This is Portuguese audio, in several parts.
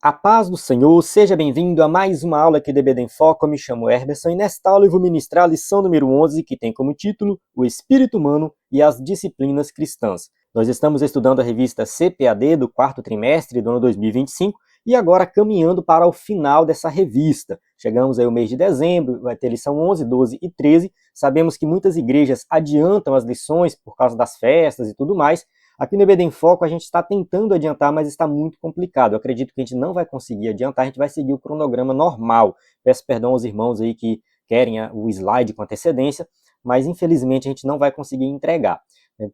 A paz do Senhor, seja bem-vindo a mais uma aula aqui do EBD em Foco. Eu me chamo Herberson e nesta aula eu vou ministrar a lição número 11, que tem como título O Espírito Humano e as Disciplinas Cristãs. Nós estamos estudando a revista CPAD do quarto trimestre do ano 2025 e agora caminhando para o final dessa revista. Chegamos aí ao mês de dezembro, vai ter lição 11, 12 e 13. Sabemos que muitas igrejas adiantam as lições por causa das festas e tudo mais. Aqui no EBD em Foco a gente está tentando adiantar, mas está muito complicado. Eu acredito que a gente não vai conseguir adiantar, a gente vai seguir o cronograma normal. Peço perdão aos irmãos aí que querem o slide com antecedência, mas infelizmente a gente não vai conseguir entregar.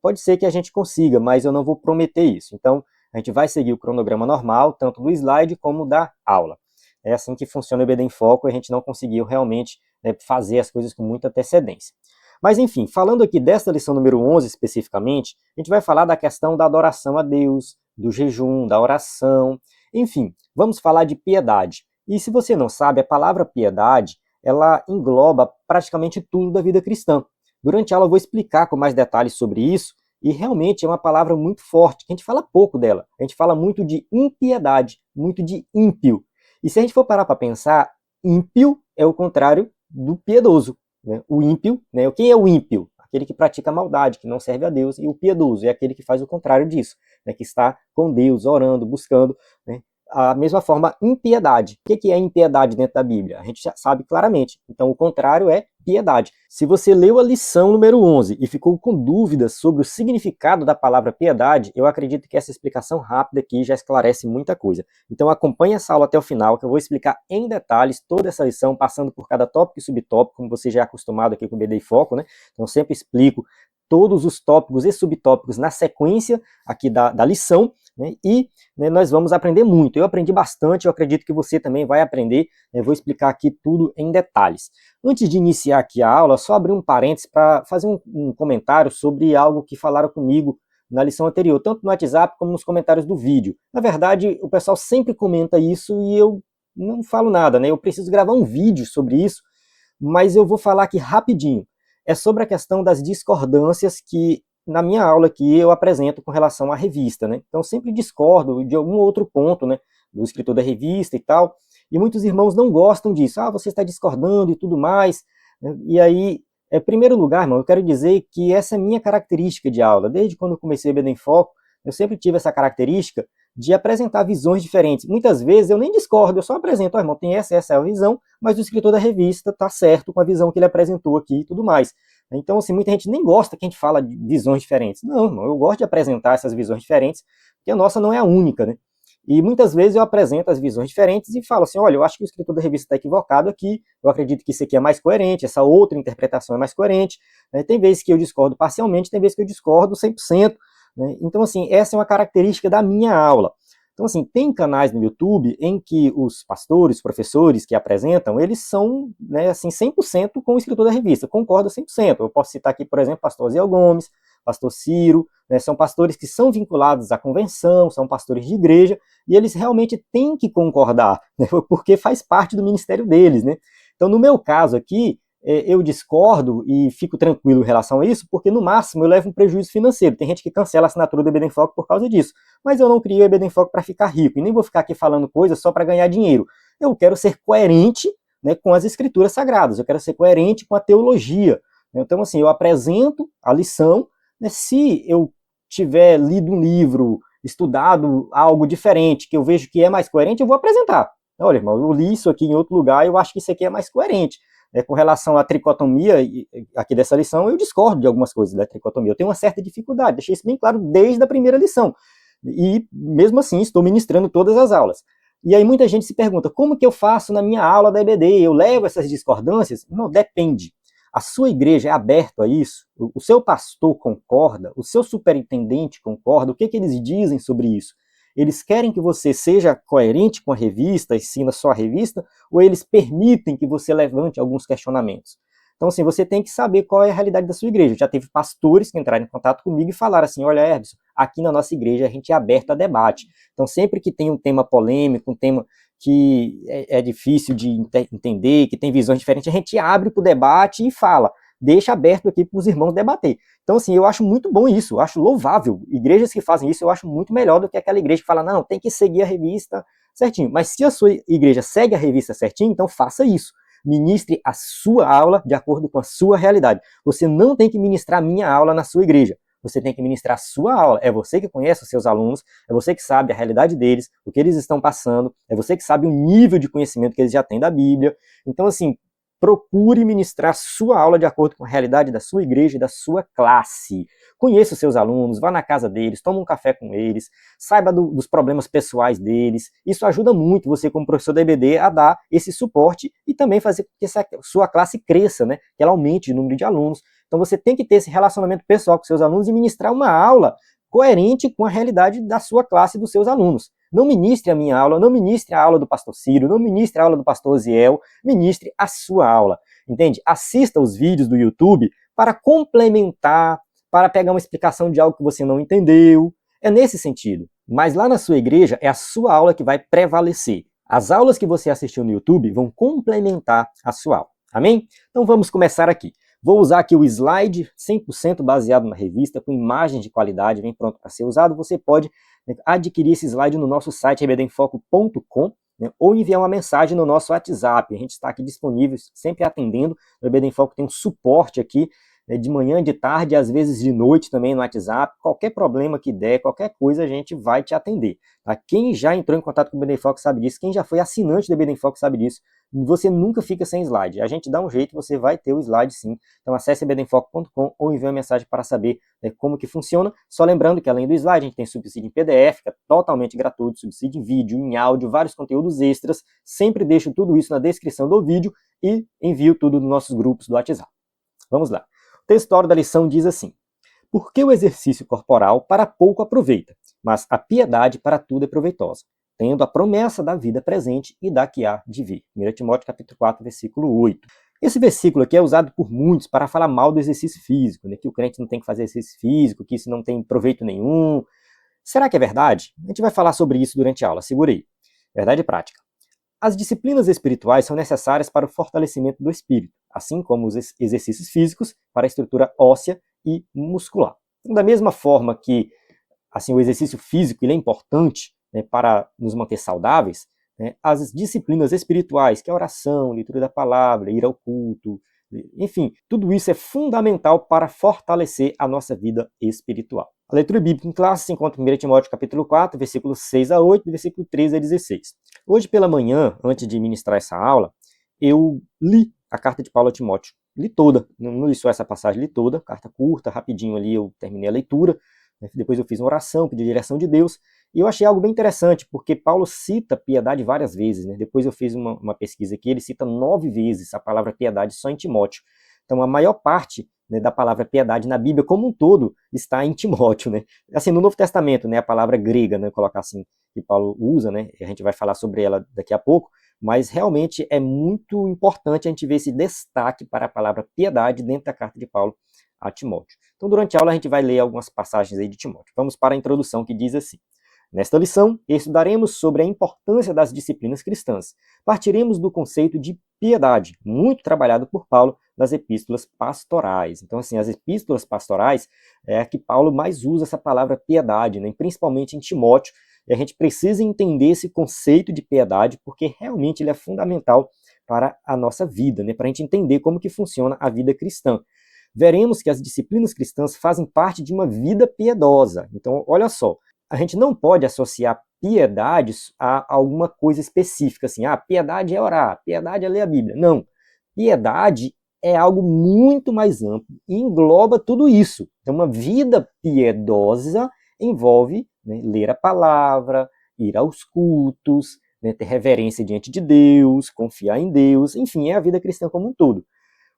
Pode ser que a gente consiga, mas eu não vou prometer isso. Então, a gente vai seguir o cronograma normal, tanto do slide como da aula. É assim que funciona o EBD em Foco, a gente não conseguiu realmente fazer as coisas com muita antecedência. Mas enfim, falando aqui desta lição número 11 especificamente, a gente vai falar da questão da adoração a Deus, do jejum, da oração, enfim, vamos falar de piedade. E se você não sabe, a palavra piedade, ela engloba praticamente tudo da vida cristã. Durante a aula eu vou explicar com mais detalhes sobre isso, e realmente é uma palavra muito forte, que a gente fala pouco dela. A gente fala muito de impiedade, muito de ímpio. E se a gente for parar para pensar, ímpio é o contrário do piedoso. O ímpio, quem é o ímpio? Aquele que pratica a maldade, que não serve a Deus, e o piedoso é aquele que faz o contrário disso, que está com Deus, orando, buscando. A mesma forma, impiedade. O que é impiedade dentro da Bíblia? A gente já sabe claramente. Então, o contrário é piedade. Se você leu a lição número 11 e ficou com dúvidas sobre o significado da palavra piedade, eu acredito que essa explicação rápida aqui já esclarece muita coisa. Então, acompanhe essa aula até o final, que eu vou explicar em detalhes toda essa lição, passando por cada tópico e subtópico, como você já é acostumado aqui com o BD em Foco, né? Então, eu sempre explico todos os tópicos e subtópicos na sequência aqui da lição, e nós vamos aprender muito. Eu aprendi bastante, eu acredito que você também vai aprender. Eu vou explicar aqui tudo em detalhes. Antes de iniciar aqui a aula, só abrir um parênteses para fazer um comentário sobre algo que falaram comigo na lição anterior, tanto no WhatsApp como nos comentários do vídeo. Na verdade, o pessoal sempre comenta isso e eu não falo nada, Eu preciso gravar um vídeo sobre isso, mas eu vou falar aqui rapidinho. É sobre a questão das discordâncias que na minha aula aqui eu apresento com relação à revista, Então sempre discordo de algum outro ponto, do escritor da revista e tal, e muitos irmãos não gostam disso. Você está discordando e tudo mais. E aí, em primeiro lugar, irmão, eu quero dizer que essa é a minha característica de aula. Desde quando eu comecei a BD em Foco, eu sempre tive essa característica de apresentar visões diferentes. Muitas vezes eu nem discordo, eu só apresento, irmão, tem essa é a visão, mas o escritor da revista está certo com a visão que ele apresentou aqui e tudo mais. Então, assim, muita gente nem gosta que a gente fala de visões diferentes. Não, irmão, eu gosto de apresentar essas visões diferentes, porque a nossa não é a única, E muitas vezes eu apresento as visões diferentes e falo assim, olha, eu acho que o escritor da revista está equivocado aqui, eu acredito que isso aqui é mais coerente, essa outra interpretação é mais coerente. Tem vezes que eu discordo parcialmente, tem vezes que eu discordo 100%. Então, assim, essa é uma característica da minha aula. Então, assim, tem canais no YouTube em que os pastores, professores que apresentam, eles são, assim, 100% com o escritor da revista, concordo 100%. Eu posso citar aqui, por exemplo, pastor Ziel Gomes, pastor Ciro, são pastores que são vinculados à convenção, são pastores de igreja, e eles realmente têm que concordar, porque faz parte do ministério deles, Então, no meu caso aqui, eu discordo e fico tranquilo em relação a isso, porque no máximo eu levo um prejuízo financeiro. Tem gente que cancela a assinatura do EBD em Foco por causa disso. Mas eu não criei o EBD em Foco para ficar rico, e nem vou ficar aqui falando coisas só para ganhar dinheiro. Eu quero ser coerente com as escrituras sagradas, eu quero ser coerente com a teologia. Então, assim, eu apresento a lição, se eu tiver lido um livro, estudado algo diferente, que eu vejo que é mais coerente, eu vou apresentar. Olha, irmão, eu li isso aqui em outro lugar, eu acho que isso aqui é mais coerente. Com relação à tricotomia, aqui dessa lição, eu discordo de algumas coisas da tricotomia. Eu tenho uma certa dificuldade, deixei isso bem claro desde a primeira lição. E, mesmo assim, estou ministrando todas as aulas. E aí muita gente se pergunta, como que eu faço na minha aula da EBD? Eu levo essas discordâncias? Não, depende. A sua igreja é aberta a isso? O seu pastor concorda? O seu superintendente concorda? O que eles dizem sobre isso? Eles querem que você seja coerente com a revista, ensina só a revista, ou eles permitem que você levante alguns questionamentos? Então, assim, você tem que saber qual é a realidade da sua igreja. Já teve pastores que entraram em contato comigo e falaram assim, olha, Herberson, aqui na nossa igreja a gente é aberto a debate. Então, sempre que tem um tema polêmico, um tema que é difícil de entender, que tem visões diferentes, a gente abre para o debate e fala. Deixa aberto aqui para os irmãos debater. Então, assim, eu acho muito bom isso, eu acho louvável. Igrejas que fazem isso eu acho muito melhor do que aquela igreja que fala, não, tem que seguir a revista certinho. Mas se a sua igreja segue a revista certinho, então faça isso. Ministre a sua aula de acordo com a sua realidade. Você não tem que ministrar a minha aula na sua igreja. Você tem que ministrar a sua aula. É você que conhece os seus alunos, é você que sabe a realidade deles, o que eles estão passando, é você que sabe o nível de conhecimento que eles já têm da Bíblia. Então, assim, procure ministrar sua aula de acordo com a realidade da sua igreja e da sua classe. Conheça os seus alunos, vá na casa deles, toma um café com eles, saiba dos problemas pessoais deles. Isso ajuda muito você, como professor da EBD, a dar esse suporte e também fazer com que essa sua classe cresça, né? Que ela aumente o número de alunos. Então você tem que ter esse relacionamento pessoal com seus alunos e ministrar uma aula coerente com a realidade da sua classe e dos seus alunos. Não ministre a minha aula, não ministre a aula do pastor Ciro, não ministre a aula do pastor Oziel, ministre a sua aula, entende? Assista os vídeos do YouTube para complementar, para pegar uma explicação de algo que você não entendeu. É nesse sentido. Mas lá na sua igreja é a sua aula que vai prevalecer. As aulas que você assistiu no YouTube vão complementar a sua aula. Amém? Então vamos começar aqui. Vou usar aqui o slide 100% baseado na revista, com imagens de qualidade, vem pronto para ser usado. Você pode adquirir esse slide no nosso site ebedemfoco.com, né, ou enviar uma mensagem no nosso WhatsApp. A gente está aqui disponível, sempre atendendo. O EBD em Foco tem um suporte aqui, de manhã, de tarde, às vezes de noite também no WhatsApp. Qualquer problema que der, qualquer coisa, a gente vai te atender. Tá? Quem já entrou em contato com o EBD em Foco sabe disso. Quem já foi assinante do EBD em Foco sabe disso. Você nunca fica sem slide. A gente dá um jeito, você vai ter o slide sim. Então acesse ebedemfoco.com ou envie uma mensagem para saber, né, como que funciona. Só lembrando que além do slide, a gente tem subsídio em PDF, que é totalmente gratuito, subsídio em vídeo, em áudio, vários conteúdos extras. Sempre deixo tudo isso na descrição do vídeo e envio tudo nos nossos grupos do WhatsApp. Vamos lá. O textório da lição diz assim: porque o exercício corporal para pouco aproveita, mas a piedade para tudo é proveitosa, tendo a promessa da vida presente e da que há de vir. 1 Timóteo capítulo 4, versículo 8. Esse versículo aqui é usado por muitos para falar mal do exercício físico, né? Que o crente não tem que fazer exercício físico, que isso não tem proveito nenhum. Será que é verdade? A gente vai falar sobre isso durante a aula, segura aí. Verdade prática. As disciplinas espirituais são necessárias para o fortalecimento do espírito, assim como os exercícios físicos para a estrutura óssea e muscular. Da mesma forma que assim, o exercício físico ele é importante, né, para nos manter saudáveis, né, as disciplinas espirituais, que é a oração, leitura da palavra, ir ao culto, enfim, tudo isso é fundamental para fortalecer a nossa vida espiritual. A leitura bíblica em classe se encontra em 1 Timóteo capítulo 4, versículos 6 a 8, versículo 13 a 16. Hoje pela manhã, antes de ministrar essa aula, eu li a carta de Paulo a Timóteo. Li toda, não li só essa passagem, li toda, carta curta, rapidinho ali eu terminei a leitura. Depois eu fiz uma oração, pedi a direção de Deus, e eu achei algo bem interessante, porque Paulo cita piedade várias vezes, né? Depois eu fiz uma pesquisa aqui, ele cita 9 vezes a palavra piedade só em Timóteo. Então a maior parte, né, da palavra piedade na Bíblia como um todo está em Timóteo, né? Assim, no Novo Testamento, né, a palavra grega, né, colocar assim, que Paulo usa, né? A gente vai falar sobre ela daqui a pouco, mas realmente é muito importante a gente ver esse destaque para a palavra piedade dentro da carta de Paulo a Timóteo. Então, durante a aula, a gente vai ler algumas passagens aí de Timóteo. Vamos para a introdução, que diz assim: nesta lição, estudaremos sobre a importância das disciplinas cristãs. Partiremos do conceito de piedade, muito trabalhado por Paulo nas epístolas pastorais. Então, assim, as epístolas pastorais é a que Paulo mais usa essa palavra piedade, né? Principalmente em Timóteo. E a gente precisa entender esse conceito de piedade, porque realmente ele é fundamental para a nossa vida, né? Para a gente entender como que funciona a vida cristã. Veremos que as disciplinas cristãs fazem parte de uma vida piedosa. Então, olha só, a gente não pode associar piedade a alguma coisa específica, assim, piedade é orar, piedade é ler a Bíblia. Não, piedade é algo muito mais amplo e engloba tudo isso. Então, uma vida piedosa envolve, né, ler a palavra, ir aos cultos, né, ter reverência diante de Deus, confiar em Deus, enfim, é a vida cristã como um todo.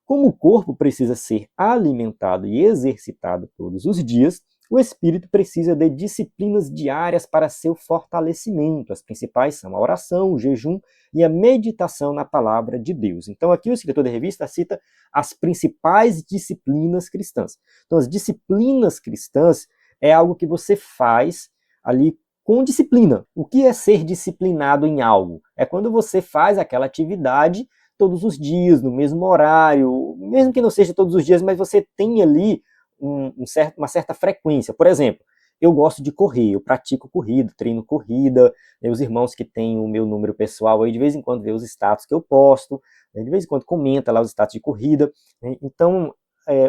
Como o corpo precisa ser alimentado e exercitado todos os dias, o espírito precisa de disciplinas diárias para seu fortalecimento. As principais são a oração, o jejum e a meditação na palavra de Deus. Então aqui o escritor da revista cita as principais disciplinas cristãs. Então as disciplinas cristãs é algo que você faz ali com disciplina. O que é ser disciplinado em algo? É quando você faz aquela atividade todos os dias, no mesmo horário, mesmo que não seja todos os dias, mas você tem ali uma certa frequência. Por exemplo, eu gosto de correr, eu pratico corrida, treino corrida, os irmãos que têm o meu número pessoal aí de vez em quando vê os status que eu posto, de vez em quando comenta lá os status de corrida, né? Então,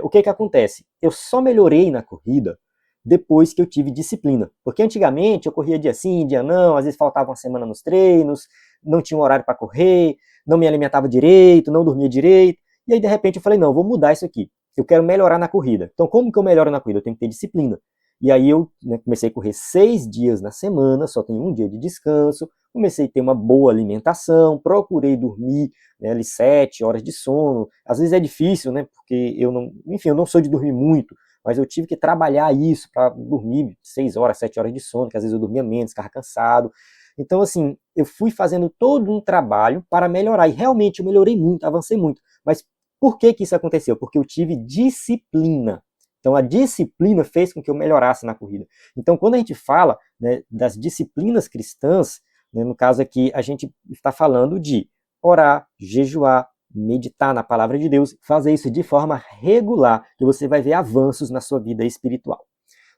o que acontece? Eu só melhorei na corrida depois que eu tive disciplina, porque antigamente eu corria dia sim, dia não, às vezes faltava uma semana nos treinos, não tinha um horário para correr, não me alimentava direito, não dormia direito, e aí de repente eu falei, não, eu vou mudar isso aqui, eu quero melhorar na corrida. Então como que eu melhoro na corrida? Eu tenho que ter disciplina. E aí eu, né, comecei a correr 6 dias na semana, só tem um dia de descanso, comecei a ter uma boa alimentação, procurei dormir, né, ali 7 horas de sono. Às vezes é difícil, né, porque eu não sou de dormir muito, mas eu tive que trabalhar isso para dormir 6 horas, 7 horas de sono, que às vezes eu dormia menos, ficava cansado. Então, assim, eu fui fazendo todo um trabalho para melhorar, e realmente eu melhorei muito, avancei muito. Mas por que que isso aconteceu? Porque eu tive disciplina. Então, a disciplina fez com que eu melhorasse na corrida. Então, quando a gente fala, né, das disciplinas cristãs, né, no caso aqui, a gente está falando de orar, jejuar, meditar na palavra de Deus, fazer isso de forma regular, que você vai ver avanços na sua vida espiritual.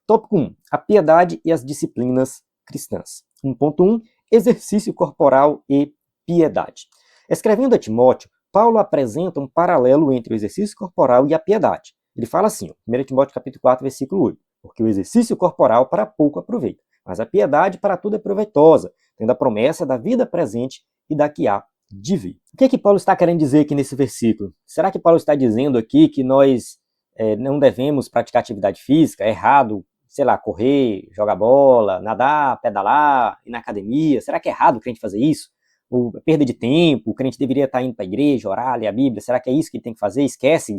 Tópico 1. A piedade e as disciplinas cristãs. 1.1. Exercício corporal e piedade. Escrevendo a Timóteo, Paulo apresenta um paralelo entre o exercício corporal e a piedade. Ele fala assim, 1 Timóteo capítulo 4, versículo 8, porque o exercício corporal para pouco aproveita, mas a piedade para tudo é proveitosa, tendo a promessa da vida presente e da que há de vir. O que é que Paulo está querendo dizer aqui nesse versículo? Será que Paulo está dizendo aqui que nós não devemos praticar atividade física? É errado, sei lá, correr, jogar bola, nadar, pedalar, ir na academia? Será que é errado o crente fazer isso? Ou perda de tempo, o crente deveria estar indo para a igreja, orar, ler a Bíblia, será que é isso que ele tem que fazer? Esquece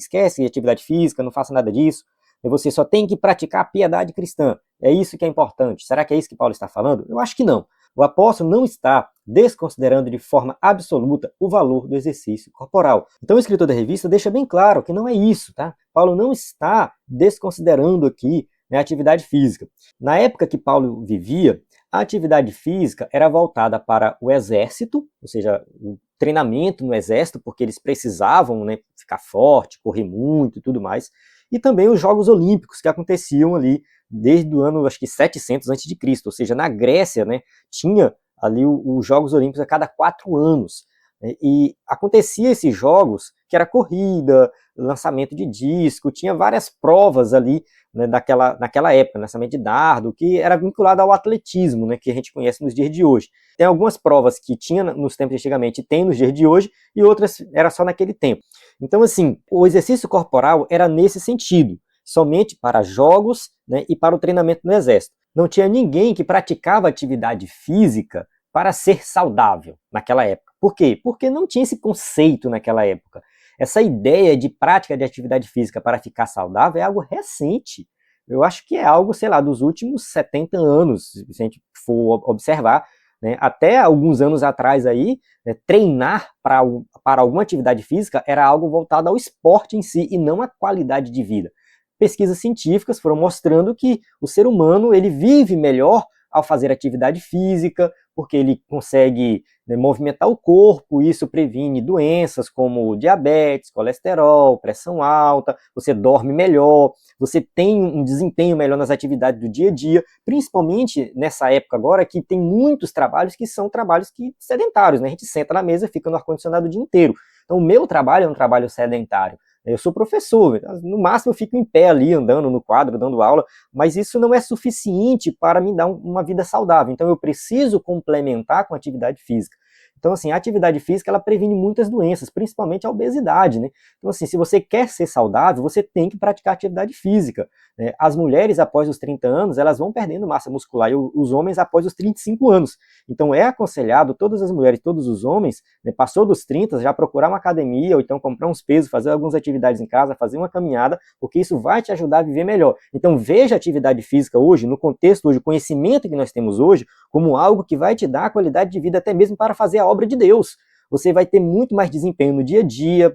atividade física, não faça nada disso. E você só tem que praticar a piedade cristã. É isso que é importante. Será que é isso que Paulo está falando? Eu acho que não. O apóstolo não está desconsiderando de forma absoluta o valor do exercício corporal. Então o escritor da revista deixa bem claro que não é isso, tá? Paulo não está desconsiderando aqui, né, a atividade física. Na época que Paulo vivia, a atividade física era voltada para o exército, ou seja, o treinamento no exército, porque eles precisavam, né, ficar forte, correr muito e tudo mais, e também os Jogos Olímpicos, que aconteciam ali desde o ano, acho que 700 a.C., ou seja, na Grécia, né, tinha ali os Jogos Olímpicos a cada 4 anos, né, e acontecia esses jogos, que era corrida, lançamento de disco, tinha várias provas ali, né, naquela época, lançamento de dardo, que era vinculado ao atletismo, né, que a gente conhece nos dias de hoje. Tem algumas provas que tinha nos tempos de antigamente e tem nos dias de hoje, e outras era só naquele tempo. Então, assim, o exercício corporal era nesse sentido, somente para jogos, né, e para o treinamento no exército. Não tinha ninguém que praticava atividade física para ser saudável naquela época. Por quê? Porque não tinha esse conceito naquela época. Essa ideia de prática de atividade física para ficar saudável é algo recente. Eu acho que é algo, sei lá, dos últimos 70 anos, se a gente for observar, né? Até alguns anos atrás aí, né, treinar para alguma atividade física era algo voltado ao esporte em si e não à qualidade de vida. Pesquisas científicas foram mostrando que o ser humano ele vive melhor ao fazer atividade física, porque ele consegue, né, movimentar o corpo, isso previne doenças como diabetes, colesterol, pressão alta, você dorme melhor, você tem um desempenho melhor nas atividades do dia a dia, principalmente nessa época agora que tem muitos trabalhos que são trabalhos sedentários, né? A gente senta na mesa e fica no ar-condicionado o dia inteiro. Então o meu trabalho é um trabalho sedentário. Eu sou professor, no máximo eu fico em pé ali, andando no quadro, dando aula, mas isso não é suficiente para me dar uma vida saudável. Então eu preciso complementar com atividade física. Então, assim, a atividade física, ela previne muitas doenças, principalmente a obesidade, né? Então, assim, se você quer ser saudável, você tem que praticar atividade física, né? As mulheres, após os 30 anos, elas vão perdendo massa muscular, e os homens após os 35 anos. Então, é aconselhado todas as mulheres, todos os homens, né, passou dos 30, já procurar uma academia, ou então comprar uns pesos, fazer algumas atividades em casa, fazer uma caminhada, porque isso vai te ajudar a viver melhor. Então, veja a atividade física hoje, no contexto hoje, o conhecimento que nós temos hoje, como algo que vai te dar qualidade de vida até mesmo para fazer a obra de Deus. Você vai ter muito mais desempenho no dia a dia,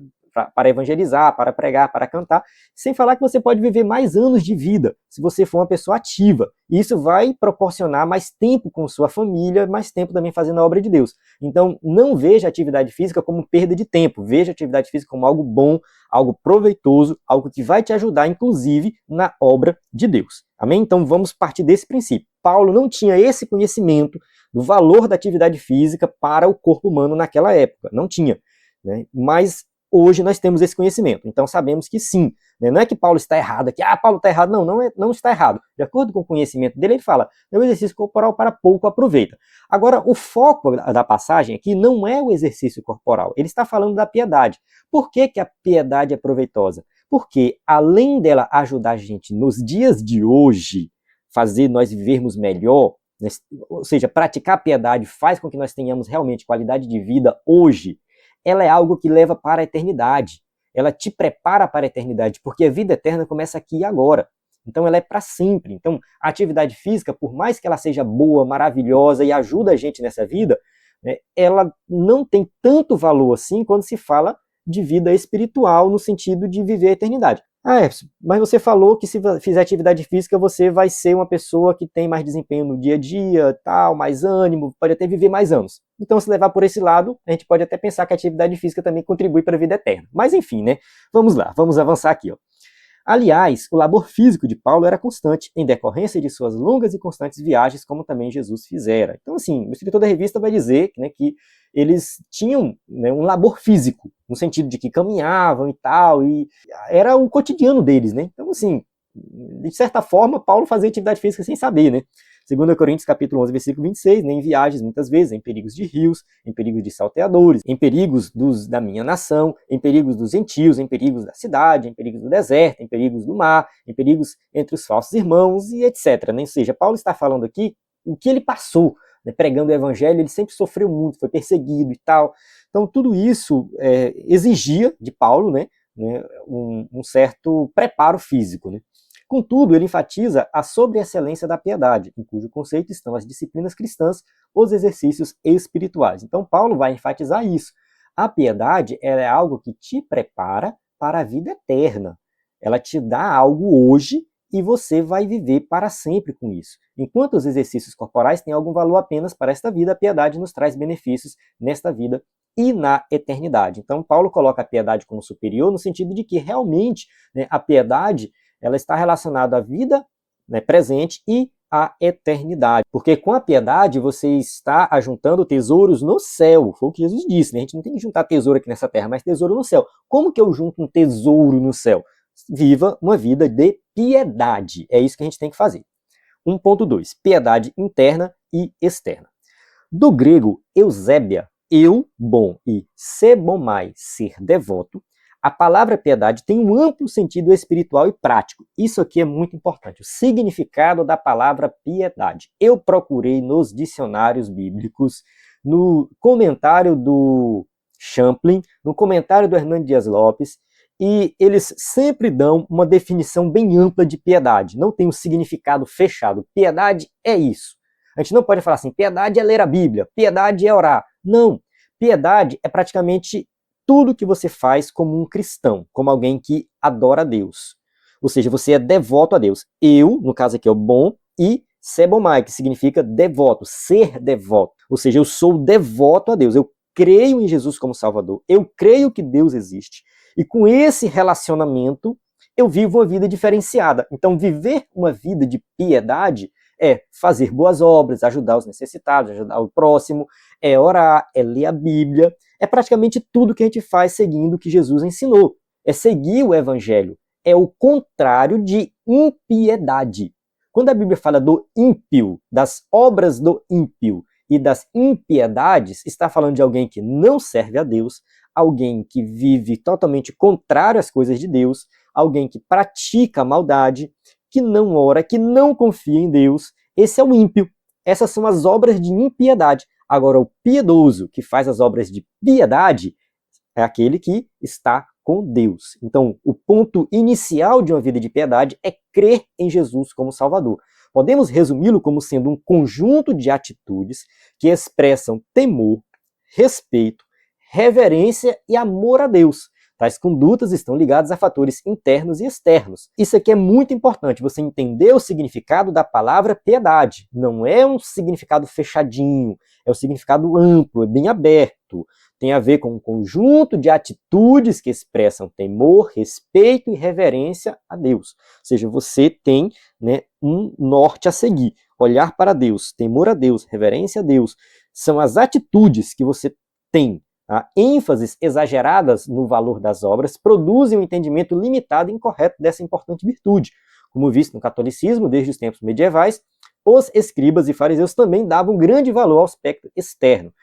para evangelizar, para pregar, para cantar, sem falar que você pode viver mais anos de vida, se você for uma pessoa ativa. E isso vai proporcionar mais tempo com sua família, mais tempo também fazendo a obra de Deus. Então, não veja a atividade física como perda de tempo, veja a atividade física como algo bom, algo proveitoso, algo que vai te ajudar, inclusive, na obra de Deus. Amém? Então, vamos partir desse princípio. Paulo não tinha esse conhecimento do valor da atividade física para o corpo humano naquela época. Não tinha. Né? Mas hoje nós temos esse conhecimento. Então sabemos que sim. Né? Não é que Paulo está errado aqui. Paulo está errado. Não, não está errado. De acordo com o conhecimento dele, ele fala, o exercício corporal para pouco aproveita. Agora, o foco da passagem aqui não é o exercício corporal. Ele está falando da piedade. Por que que a piedade é proveitosa? Porque além dela ajudar a gente nos dias de hoje, fazer nós vivermos melhor, ou seja, praticar a piedade faz com que nós tenhamos realmente qualidade de vida hoje, ela é algo que leva para a eternidade. Ela te prepara para a eternidade, porque a vida eterna começa aqui e agora. Então ela é para sempre. Então a atividade física, por mais que ela seja boa, maravilhosa e ajuda a gente nessa vida, né, ela não tem tanto valor assim quando se fala de vida espiritual, no sentido de viver a eternidade. Mas você falou que se fizer atividade física você vai ser uma pessoa que tem mais desempenho no dia a dia, tal, mais ânimo, pode até viver mais anos. Então, se levar por esse lado, a gente pode até pensar que a atividade física também contribui para a vida eterna. Mas enfim, né? Vamos lá, vamos avançar aqui, ó. Aliás, o labor físico de Paulo era constante, em decorrência de suas longas e constantes viagens, como também Jesus fizera. Então, assim, o escritor da revista vai dizer, né, que eles tinham, né, um labor físico, no sentido de que caminhavam e tal, e era o cotidiano deles, né? Então, assim, de certa forma, Paulo fazia atividade física sem saber, né? 2 Coríntios capítulo 11, versículo 26, né, em viagens, muitas vezes, em perigos de rios, em perigos de salteadores, em perigos da minha nação, em perigos dos gentios, em perigos da cidade, em perigos do deserto, em perigos do mar, em perigos entre os falsos irmãos e etc. Né? Ou seja, Paulo está falando aqui o que ele passou, né, pregando o evangelho, ele sempre sofreu muito, foi perseguido e tal. Então, tudo isso exigia de Paulo, né, um certo preparo físico, né? Contudo, ele enfatiza a sobreexcelência da piedade, em cujo conceito estão as disciplinas cristãs, os exercícios espirituais. Então, Paulo vai enfatizar isso. A piedade é algo que te prepara para a vida eterna. Ela te dá algo hoje e você vai viver para sempre com isso. Enquanto os exercícios corporais têm algum valor apenas para esta vida, a piedade nos traz benefícios nesta vida e na eternidade. Então, Paulo coloca a piedade como superior no sentido de que realmente, né, a piedade ela está relacionada à vida, né, presente e à eternidade. Porque com a piedade você está ajuntando tesouros no céu. Foi o que Jesus disse, né? A gente não tem que juntar tesouro aqui nessa terra, mas tesouro no céu. Como que eu junto um tesouro no céu? Viva uma vida de piedade. É isso que a gente tem que fazer. 1.2. Piedade interna e externa. Do grego eusébia, eu, bom, e sebomai, ser devoto, a palavra piedade tem um amplo sentido espiritual e prático. Isso aqui é muito importante. O significado da palavra piedade. Eu procurei nos dicionários bíblicos, no comentário do Champlin, no comentário do Hernando Dias Lopes, e eles sempre dão uma definição bem ampla de piedade. Não tem um significado fechado. Piedade é isso. A gente não pode falar assim, piedade é ler a Bíblia, piedade é orar. Não. Piedade é praticamente tudo que você faz como um cristão, como alguém que adora a Deus. Ou seja, você é devoto a Deus. Eu, no caso aqui, é o bom, e sebomai, que significa devoto, ser devoto. Ou seja, eu sou devoto a Deus. Eu creio em Jesus como Salvador. Eu creio que Deus existe. E com esse relacionamento, eu vivo uma vida diferenciada. Então, viver uma vida de piedade é fazer boas obras, ajudar os necessitados, ajudar o próximo, é orar, é ler a Bíblia, é praticamente tudo que a gente faz seguindo o que Jesus ensinou. É seguir o Evangelho. É o contrário de impiedade. Quando a Bíblia fala do ímpio, das obras do ímpio e das impiedades, está falando de alguém que não serve a Deus, alguém que vive totalmente contrário às coisas de Deus, alguém que pratica a maldade, que não ora, que não confia em Deus. Esse é o ímpio. Essas são as obras de impiedade. Agora, o piedoso, que faz as obras de piedade, é aquele que está com Deus. Então, o ponto inicial de uma vida de piedade é crer em Jesus como Salvador. Podemos resumi-lo como sendo um conjunto de atitudes que expressam temor, respeito, reverência e amor a Deus. Tais condutas estão ligadas a fatores internos e externos. Isso aqui é muito importante, você entender o significado da palavra piedade. Não é um significado fechadinho, é um significado amplo, é bem aberto. Tem a ver com um conjunto de atitudes que expressam temor, respeito e reverência a Deus. Ou seja, você tem, né, um norte a seguir. Olhar para Deus, temor a Deus, reverência a Deus. São as atitudes que você tem. ênfases exageradas no valor das obras produzem um entendimento limitado e incorreto dessa importante virtude. Como visto no catolicismo, desde os tempos medievais, os escribas e fariseus também davam grande valor ao aspecto externo.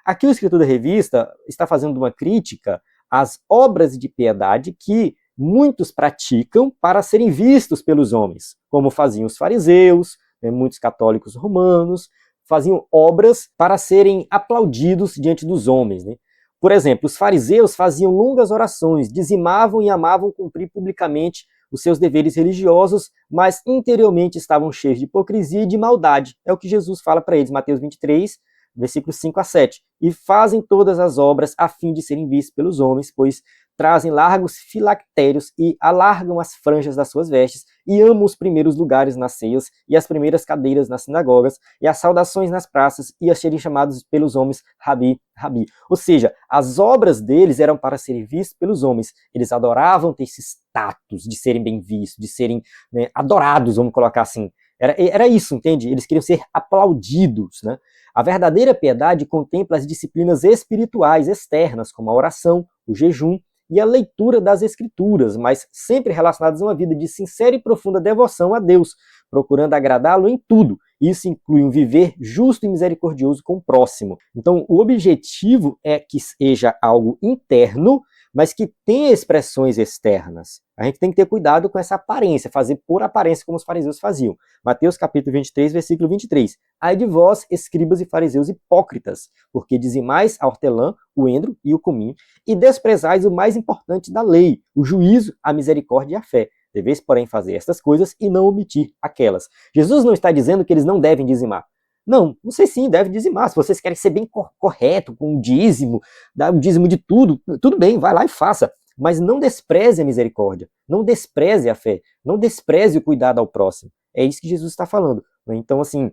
Aqui o escritor da revista está fazendo uma crítica às obras de piedade que muitos praticam para serem vistos pelos homens, como faziam os fariseus, muitos católicos romanos, faziam obras para serem aplaudidos diante dos homens, né? Por exemplo, os fariseus faziam longas orações, dizimavam e amavam cumprir publicamente os seus deveres religiosos, mas interiormente estavam cheios de hipocrisia e de maldade. É o que Jesus fala para eles, Mateus 23, versículos 5 a 7. E fazem todas as obras a fim de serem vistos pelos homens, pois trazem largos filactérios e alargam as franjas das suas vestes, e amam os primeiros lugares nas ceias, e as primeiras cadeiras nas sinagogas, e as saudações nas praças, e a serem chamados pelos homens Rabi, Rabi. Ou seja, as obras deles eram para serem vistas pelos homens. Eles adoravam ter esse status de serem bem vistos, de serem, né, adorados, vamos colocar assim. Era isso, entende? Eles queriam ser aplaudidos, né? A verdadeira piedade contempla as disciplinas espirituais externas, como a oração, o jejum e a leitura das Escrituras, mas sempre relacionadas a uma vida de sincera e profunda devoção a Deus, procurando agradá-lo em tudo. Isso inclui um viver justo e misericordioso com o próximo. Então, o objetivo é que seja algo interno, mas que tenha expressões externas. A gente tem que ter cuidado com essa aparência, fazer por aparência como os fariseus faziam. Mateus capítulo 23, versículo 23. Ai de vós, escribas e fariseus hipócritas, porque dizimais a hortelã, o endro e o cominho, e desprezais o mais importante da lei, o juízo, a misericórdia e a fé. Deveis, porém, fazer estas coisas e não omitir aquelas. Jesus não está dizendo que eles não devem dizimar. Não, vocês sim devem dizimar. Se vocês querem ser bem correto com o dízimo, dar o dízimo de tudo, tudo bem, vai lá e faça. Mas não despreze a misericórdia, não despreze a fé, não despreze o cuidado ao próximo. É isso que Jesus está falando. Então, assim,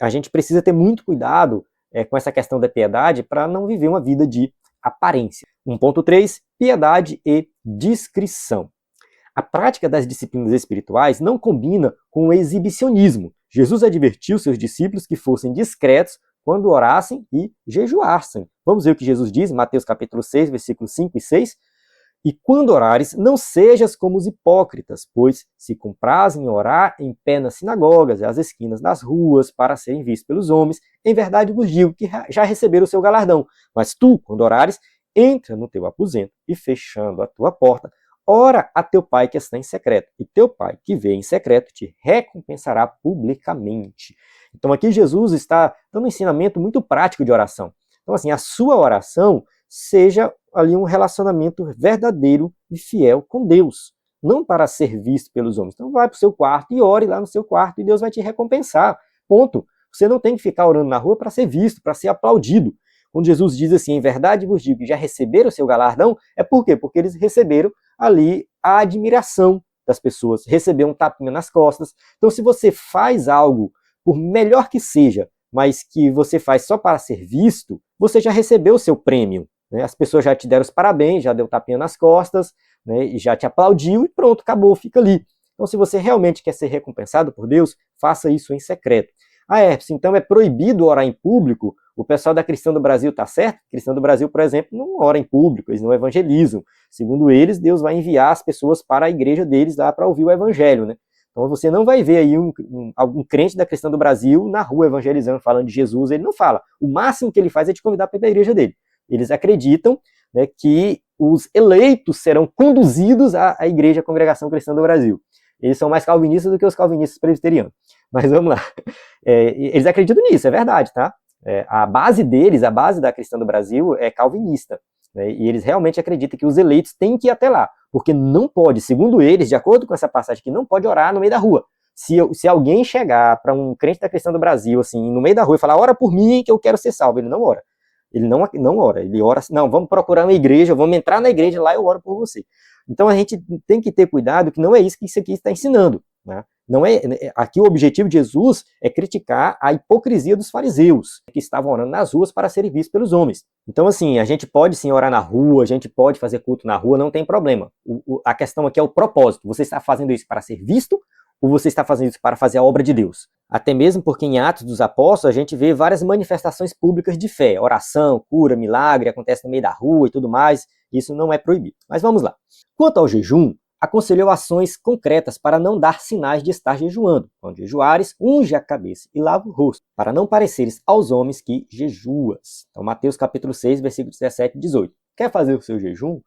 a gente precisa ter muito cuidado com essa questão da piedade para não viver uma vida de aparência. 1.3, piedade e discrição. A prática das disciplinas espirituais não combina com o exibicionismo. Jesus advertiu seus discípulos que fossem discretos quando orassem e jejuassem. Vamos ver o que Jesus diz em Mateus capítulo 6, versículos 5 e 6. E quando orares, não sejas como os hipócritas, pois se comprazem em orar em pé nas sinagogas e às esquinas das ruas para serem vistos pelos homens, em verdade vos digo que já receberam o seu galardão. Mas tu, quando orares, entra no teu aposento e fechando a tua porta, ora a teu pai que está em secreto, e teu pai que vê em secreto te recompensará publicamente. Então aqui Jesus está dando um ensinamento muito prático de oração. Então assim, a sua oração seja ali um relacionamento verdadeiro e fiel com Deus, não para ser visto pelos homens. Então vai para o seu quarto e ore lá no seu quarto e Deus vai te recompensar. Ponto. Você não tem que ficar orando na rua para ser visto, para ser aplaudido. Quando Jesus diz assim, em verdade vos digo que já receberam o seu galardão, é por quê? Porque eles receberam ali a admiração das pessoas, receberam um tapinha nas costas. Então se você faz algo, por melhor que seja, mas que você faz só para ser visto, você já recebeu o seu prêmio. Né? As pessoas já te deram os parabéns, já deu tapinha nas costas, né? E já te aplaudiu e pronto, acabou, fica ali. Então se você realmente quer ser recompensado por Deus, faça isso em secreto. Então é proibido orar em público? O pessoal da Cristã do Brasil está certo? Cristã do Brasil, por exemplo, não ora em público, eles não evangelizam. Segundo eles, Deus vai enviar as pessoas para a igreja deles lá para ouvir o evangelho, né? Então você não vai ver aí algum crente da Cristã do Brasil na rua evangelizando, falando de Jesus, ele não fala. O máximo que ele faz é te convidar para ir para a igreja dele. Eles acreditam, né, que os eleitos serão conduzidos à Igreja Congregação Cristã do Brasil. Eles são mais calvinistas do que os calvinistas presbiterianos. Mas vamos lá. Eles acreditam nisso, é verdade, tá? A base deles, a base da Cristã do Brasil é calvinista. Né? E eles realmente acreditam que os eleitos têm que ir até lá. Porque não pode, segundo eles, de acordo com essa passagem aqui, não pode orar no meio da rua. Se alguém chegar para um crente da Cristã do Brasil, assim, no meio da rua e falar, ora por mim que eu quero ser salvo, ele não ora. Ele não ora, ele ora assim, não, vamos procurar uma igreja, vamos entrar na igreja, lá eu oro por você. Então a gente tem que ter cuidado que não é isso que isso aqui está ensinando, né? Não é, aqui o objetivo de Jesus é criticar a hipocrisia dos fariseus, que estavam orando nas ruas para serem vistos pelos homens. Então, assim, a gente pode sim orar na rua, a gente pode fazer culto na rua, não tem problema. A questão aqui é o propósito. Você está fazendo isso para ser visto ou você está fazendo isso para fazer a obra de Deus? Até mesmo porque em Atos dos Apóstolos a gente vê várias manifestações públicas de fé. Oração, cura, milagre, acontece no meio da rua e tudo mais. Isso não é proibido. Mas vamos lá. Quanto ao jejum, aconselhou ações concretas para não dar sinais de estar jejuando. Quando jejuares, unge a cabeça e lava o rosto, para não pareceres aos homens que jejuas. Então, Mateus capítulo 6, versículos 17 e 18. Quer fazer o seu jejum?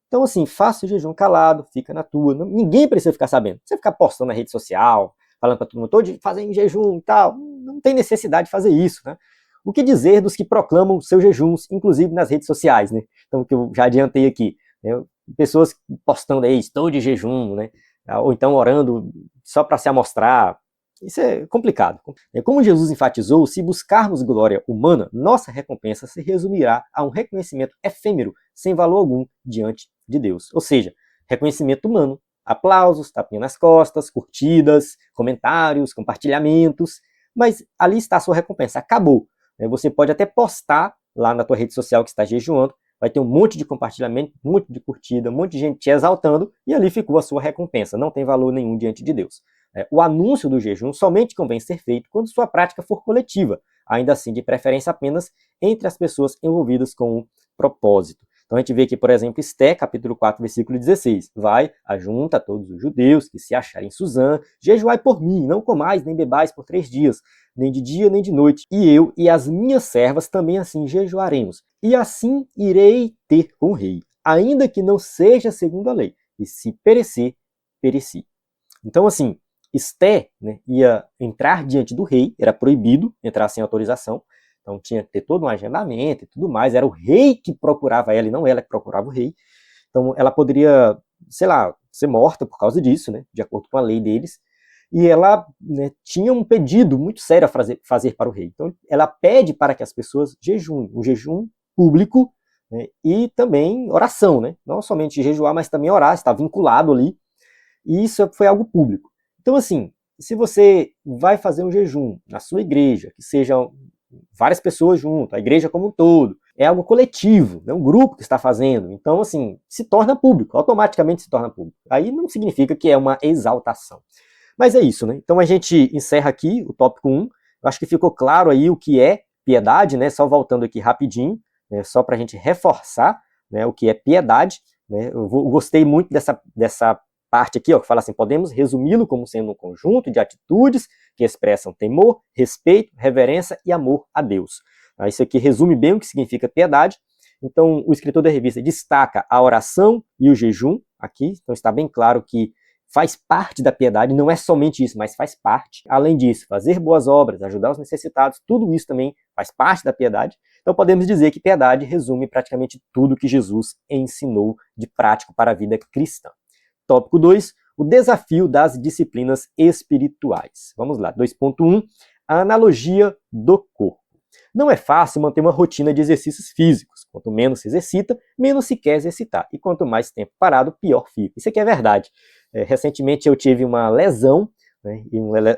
Então, assim, faça o jejum calado, fica na tua. Ninguém precisa ficar sabendo. Você ficar postando na rede social, falando para todo mundo, estou fazendo jejum e tal. Não tem necessidade de fazer isso, né? O que dizer dos que proclamam seus jejuns, inclusive nas redes sociais, né? Então, que eu já adiantei aqui, né? Pessoas postando aí, estou de jejum, né? Ou então orando só para se amostrar. Isso é complicado. Como Jesus enfatizou, se buscarmos glória humana, nossa recompensa se resumirá a um reconhecimento efêmero, sem valor algum, diante de Deus. Ou seja, reconhecimento humano, aplausos, tapinha nas costas, curtidas, comentários, compartilhamentos, mas ali está a sua recompensa, acabou. Você pode até postar lá na tua rede social que está jejuando, vai ter um monte de compartilhamento, um monte de curtida, um monte de gente te exaltando, e ali ficou a sua recompensa, não tem valor nenhum diante de Deus. O anúncio do jejum somente convém ser feito quando sua prática for coletiva, ainda assim de preferência apenas entre as pessoas envolvidas com o propósito. Então a gente vê aqui, por exemplo, Esté, capítulo 4, versículo 16. Vai, ajunta a todos os judeus que se acharem em Suzã, jejuai por mim, não comais nem bebais por 3 dias, nem de dia nem de noite. E eu e as minhas servas também assim jejuaremos. E assim irei ter com o rei, ainda que não seja segundo a lei. E se perecer, pereci. Então, assim, Esté, né, ia entrar diante do rei, era proibido entrar sem autorização. Então tinha que ter todo um agendamento e tudo mais. Era o rei que procurava ela e não ela que procurava o rei. Então ela poderia, sei lá, ser morta por causa disso, né, de acordo com a lei deles. E ela, né, tinha um pedido muito sério a fazer para o rei. Então ela pede para que as pessoas jejuem, um jejum público, né, e também oração, né? Não somente jejuar, mas também orar, está vinculado ali. E isso foi algo público. Então, assim, se você vai fazer um jejum na sua igreja, que sejam várias pessoas junto, a igreja como um todo, é algo coletivo, é um grupo que está fazendo, então, assim, se torna público, automaticamente se torna público. Aí não significa que é uma exaltação. Mas é isso, né? Então a gente encerra aqui o tópico 1. Eu acho que ficou claro aí o que é piedade, né? Só voltando aqui rapidinho, né? Só para a gente reforçar, né, o que é piedade, né? Eu gostei muito dessa parte aqui, ó, que fala assim, podemos resumi-lo como sendo um conjunto de atitudes que expressam temor, respeito, reverência e amor a Deus. Isso aqui resume bem o que significa piedade. Então, o escritor da revista destaca a oração e o jejum aqui, então está bem claro que faz parte da piedade, não é somente isso, mas faz parte. Além disso, fazer boas obras, ajudar os necessitados, tudo isso também faz parte da piedade. Então podemos dizer que piedade resume praticamente tudo que Jesus ensinou de prático para a vida cristã. Tópico 2, o desafio das disciplinas espirituais. Vamos lá, 2.1, a analogia do corpo. Não é fácil manter uma rotina de exercícios físicos. Quanto menos se exercita, menos se quer exercitar. E quanto mais tempo parado, pior fica. Isso aqui é verdade. Recentemente eu tive uma lesão, né,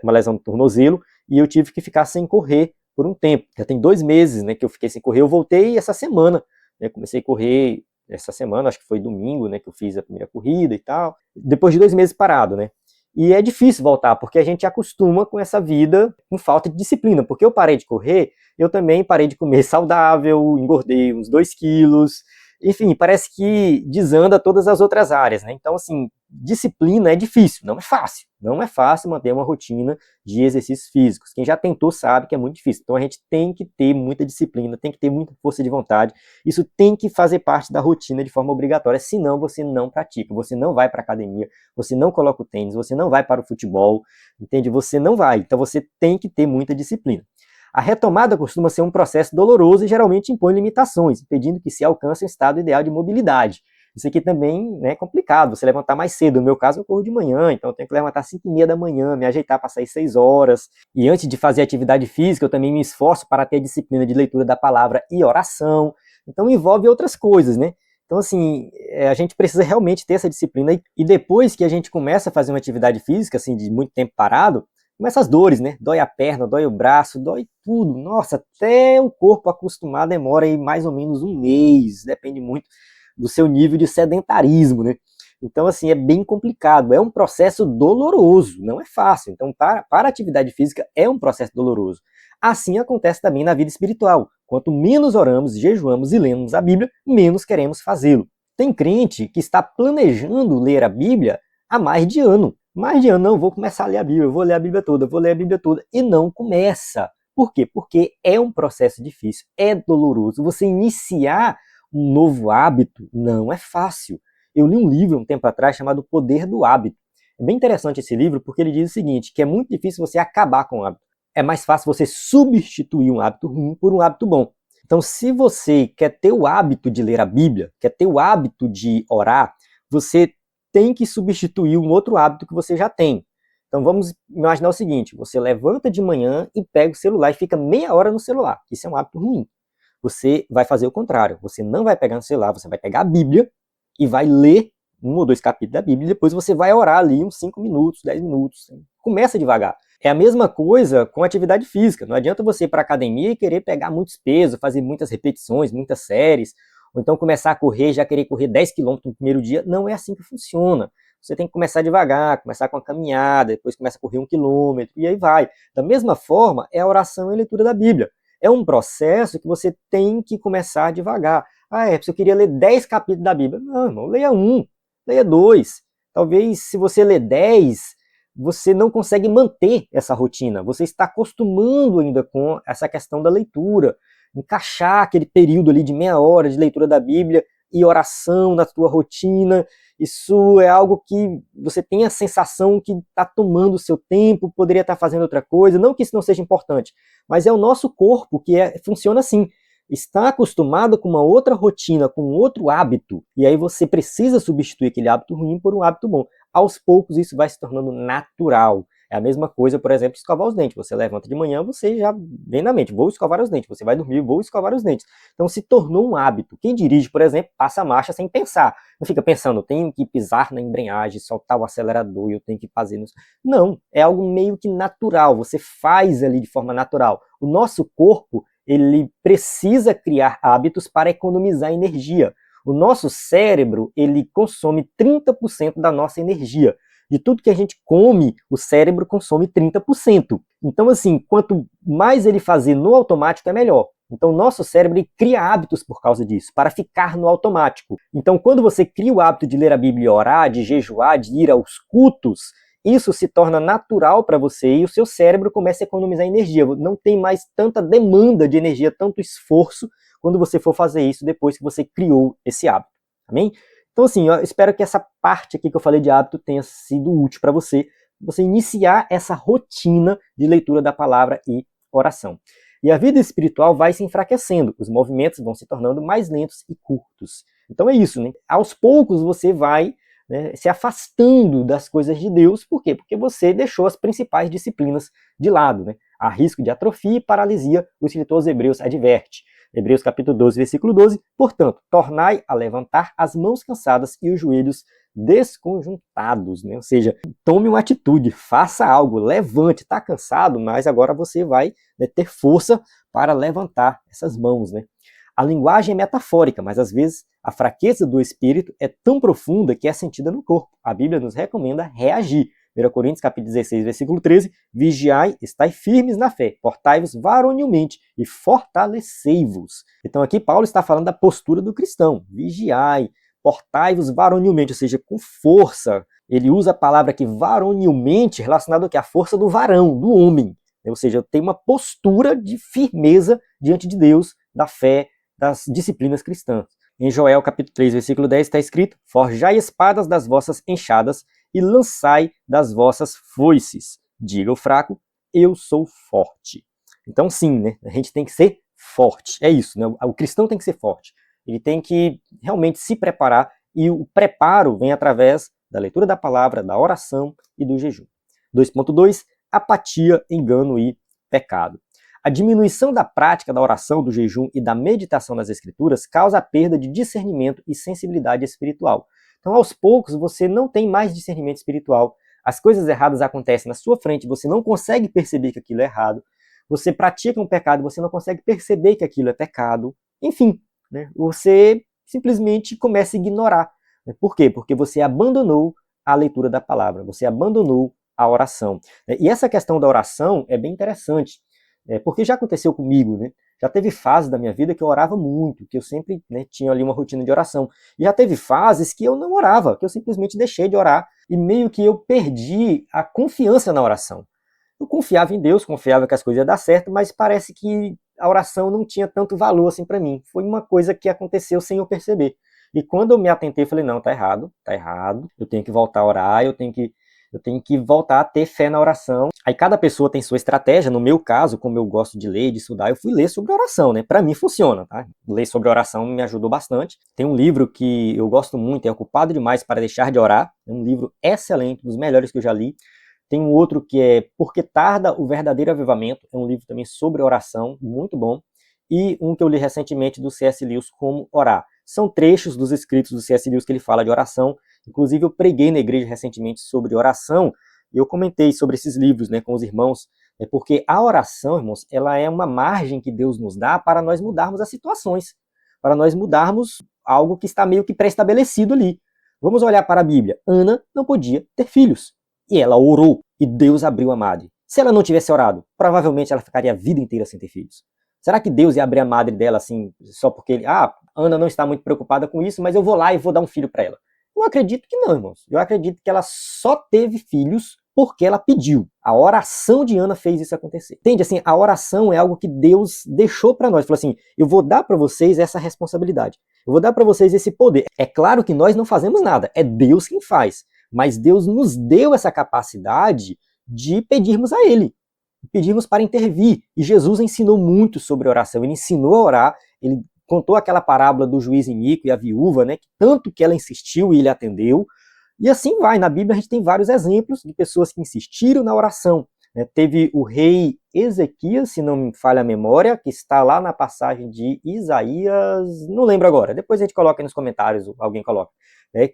uma lesão no tornozelo, e eu tive que ficar sem correr por um tempo. Já tem 2 meses, né, que eu fiquei sem correr. Eu voltei essa semana, né, comecei a correr essa semana, acho que foi domingo, né, que eu fiz a primeira corrida e tal. Depois de 2 meses parado, né. E é difícil voltar, porque a gente acostuma com essa vida com falta de disciplina. Porque eu parei de correr, eu também parei de comer saudável, engordei uns 2 quilos. Enfim, parece que desanda todas as outras áreas, né? Então, assim, disciplina é difícil, não é fácil. Não é fácil manter uma rotina de exercícios físicos. Quem já tentou sabe que é muito difícil. Então, a gente tem que ter muita disciplina, tem que ter muita força de vontade. Isso tem que fazer parte da rotina de forma obrigatória, senão você não pratica. Você não vai para a academia, você não coloca o tênis, você não vai para o futebol, entende? Você não vai. Então, você tem que ter muita disciplina. A retomada costuma ser um processo doloroso e geralmente impõe limitações, impedindo que se alcance um estado ideal de mobilidade. Isso aqui também, né, é complicado, você levantar mais cedo. No meu caso, eu corro de manhã, então eu tenho que levantar às 5h30 da manhã, me ajeitar para sair 6 horas. E antes de fazer atividade física, eu também me esforço para ter a disciplina de leitura da palavra e oração. Então envolve outras coisas, né? Então, assim, a gente precisa realmente ter essa disciplina. E depois que a gente começa a fazer uma atividade física, assim, de muito tempo parado, começa as dores, né? Dói a perna, dói o braço, dói tudo. Nossa, até o corpo acostumar demora aí mais ou menos um mês. Depende muito do seu nível de sedentarismo, né? Então, assim, é bem complicado. É um processo doloroso, não é fácil. Então, para a atividade física, é um processo doloroso. Assim acontece também na vida espiritual. Quanto menos oramos, jejuamos e lemos a Bíblia, menos queremos fazê-lo. Tem crente que está planejando ler a Bíblia há mais de ano. Mais de ano, não, vou começar a ler a Bíblia, vou ler a Bíblia toda, vou ler a Bíblia toda. E não começa. Por quê? Porque é um processo difícil, é doloroso. Você iniciar um novo hábito não é fácil. Eu li um livro um tempo atrás chamado O Poder do Hábito. É bem interessante esse livro porque ele diz o seguinte, que é muito difícil você acabar com o hábito. É mais fácil você substituir um hábito ruim por um hábito bom. Então, se você quer ter o hábito de ler a Bíblia, quer ter o hábito de orar, você tem que substituir um outro hábito que você já tem. Então, vamos imaginar o seguinte, você levanta de manhã e pega o celular e fica meia hora no celular. Isso é um hábito ruim. Você vai fazer o contrário. Você não vai pegar no celular, você vai pegar a Bíblia e vai ler 1 ou 2 capítulos da Bíblia e depois você vai orar ali uns 5 minutos, 10 minutos. Começa devagar. É a mesma coisa com atividade física. Não adianta você ir para a academia e querer pegar muitos pesos, fazer muitas repetições, muitas séries, ou então começar a correr, já querer correr 10 quilômetros no primeiro dia. Não é assim que funciona. Você tem que começar devagar, começar com a caminhada, depois começa a correr 1 quilômetro, e aí vai. Da mesma forma, é a oração e a leitura da Bíblia. É um processo que você tem que começar devagar. Ah, se eu queria ler 10 capítulos da Bíblia. Não, irmão, leia 1, leia 2. Talvez, se você ler 10, você não consegue manter essa rotina. Você está acostumando ainda com essa questão da leitura. Encaixar aquele período ali de meia hora de leitura da Bíblia e oração na sua rotina. Isso é algo que você tem a sensação que está tomando o seu tempo, poderia estar fazendo outra coisa. Não que isso não seja importante, mas é o nosso corpo que funciona assim. Está acostumado com uma outra rotina, com outro hábito, e aí você precisa substituir aquele hábito ruim por um hábito bom. Aos poucos isso vai se tornando natural. É a mesma coisa, por exemplo, escovar os dentes. Você levanta de manhã, você já vem na mente, vou escovar os dentes. Você vai dormir, vou escovar os dentes. Então se tornou um hábito. Quem dirige, por exemplo, passa a marcha sem pensar. Não fica pensando, tenho que pisar na embreagem, soltar o acelerador, eu tenho que fazer isso. Não, é algo meio que natural. Você faz ali de forma natural. O nosso corpo, ele precisa criar hábitos para economizar energia. O nosso cérebro, ele consome 30% da nossa energia. De tudo que a gente come, o cérebro consome 30%. Então, assim, quanto mais ele fazer no automático, é melhor. Então, o nosso cérebro ele cria hábitos por causa disso, para ficar no automático. Então, quando você cria o hábito de ler a Bíblia e orar, de jejuar, de ir aos cultos, isso se torna natural para você e o seu cérebro começa a economizar energia. Não tem mais tanta demanda de energia, tanto esforço, quando você for fazer isso depois que você criou esse hábito. Amém? Então, assim, eu espero que essa parte aqui que eu falei de hábito tenha sido útil para você iniciar essa rotina de leitura da palavra e oração. E a vida espiritual vai se enfraquecendo, os movimentos vão se tornando mais lentos e curtos. Então é isso, né? Aos poucos você vai, né, se afastando das coisas de Deus. Por quê? Porque você deixou as principais disciplinas de lado, né? Há risco de atrofia e paralisia, o escritor aos Hebreus adverte. Hebreus capítulo 12, versículo 12, portanto, tornai a levantar as mãos cansadas e os joelhos desconjuntados, né? Ou seja, tome uma atitude, faça algo, levante, está cansado, mas agora você vai, né, ter força para levantar essas mãos, né? A linguagem é metafórica, mas às vezes a fraqueza do espírito é tão profunda que é sentida no corpo. A Bíblia nos recomenda reagir. 1 Coríntios capítulo 16, versículo 13, vigiai, estai firmes na fé, portai-vos varonilmente e fortalecei-vos. Então aqui Paulo está falando da postura do cristão, vigiai, portai-vos varonilmente, ou seja, com força. Ele usa a palavra aqui varonilmente relacionada ao que? A força do varão, do homem. Ou seja, tem uma postura de firmeza diante de Deus, da fé, das disciplinas cristãs. Em Joel capítulo 3, versículo 10 está escrito, forjai espadas das vossas enxadas e lançai das vossas foices. Diga o fraco, eu sou forte. Então sim, né? A gente tem que ser forte. É isso, né? O cristão tem que ser forte. Ele tem que realmente se preparar E o preparo vem através da leitura da palavra, da oração e do jejum. 2.2, apatia, engano e pecado. A diminuição da prática da oração, do jejum e da meditação nas Escrituras causa a perda de discernimento e sensibilidade espiritual. Então, aos poucos, você não tem mais discernimento espiritual, as coisas erradas acontecem na sua frente, você não consegue perceber que aquilo é errado, você pratica um pecado, você não consegue perceber que aquilo é pecado, enfim, né? Você simplesmente começa a ignorar. Por quê? Porque você abandonou a leitura da palavra, você abandonou a oração. E essa questão da oração é bem interessante, porque já aconteceu comigo, né? Já teve fases da minha vida que eu orava muito, que eu sempre, né, tinha ali uma rotina de oração. E já teve fases que eu não orava, que eu simplesmente deixei de orar e meio que eu perdi a confiança na oração. Eu confiava em Deus, confiava que as coisas iam dar certo, mas parece que a oração não tinha tanto valor assim para mim. Foi uma coisa que aconteceu sem eu perceber. E quando eu me atentei, eu falei, não, tá errado, eu tenho que voltar a orar, eu tenho que voltar a ter fé na oração. Aí cada pessoa tem sua estratégia. No meu caso, como eu gosto de ler, de estudar, eu fui ler sobre oração, né? Para mim funciona, tá? Ler sobre oração me ajudou bastante. Tem um livro que eu gosto muito, é Ocupado Demais para Deixar de Orar. É um livro excelente, dos melhores que eu já li. Tem um outro que é Porque Tarda o Verdadeiro Avivamento. É um livro também sobre oração, muito bom. E um que eu li recentemente do C.S. Lewis, Como Orar. São trechos dos escritos do C.S. Lewis que ele fala de oração. Inclusive, eu preguei na igreja recentemente sobre oração, e eu comentei sobre esses livros, né, com os irmãos, porque a oração, irmãos, ela é uma margem que Deus nos dá para nós mudarmos as situações, para nós mudarmos algo que está meio que pré-estabelecido ali. Vamos olhar para a Bíblia. Ana não podia ter filhos, e ela orou, e Deus abriu a madre. Se ela não tivesse orado, provavelmente ela ficaria a vida inteira sem ter filhos. Será que Deus ia abrir a madre dela assim, só porque Ana não está muito preocupada com isso, mas eu vou lá e vou dar um filho para ela? Eu acredito que não, irmãos. Eu acredito que ela só teve filhos porque ela pediu. A oração de Ana fez isso acontecer. Entende? Assim, a oração é algo que Deus deixou para nós. Falou assim, eu vou dar para vocês essa responsabilidade. Eu vou dar para vocês esse poder. É claro que nós não fazemos nada. É Deus quem faz. Mas Deus nos deu essa capacidade de pedirmos a Ele. Pedirmos para intervir. E Jesus ensinou muito sobre oração. Ele ensinou a orar. Ele contou aquela parábola do juiz iníquo e a viúva, né, que tanto que ela insistiu e ele atendeu. E assim vai. Na Bíblia a gente tem vários exemplos de pessoas que insistiram na oração. Teve o rei Ezequias, se não me falha a memória, que está lá na passagem de Isaías, não lembro agora, depois a gente coloca aí nos comentários, alguém coloca,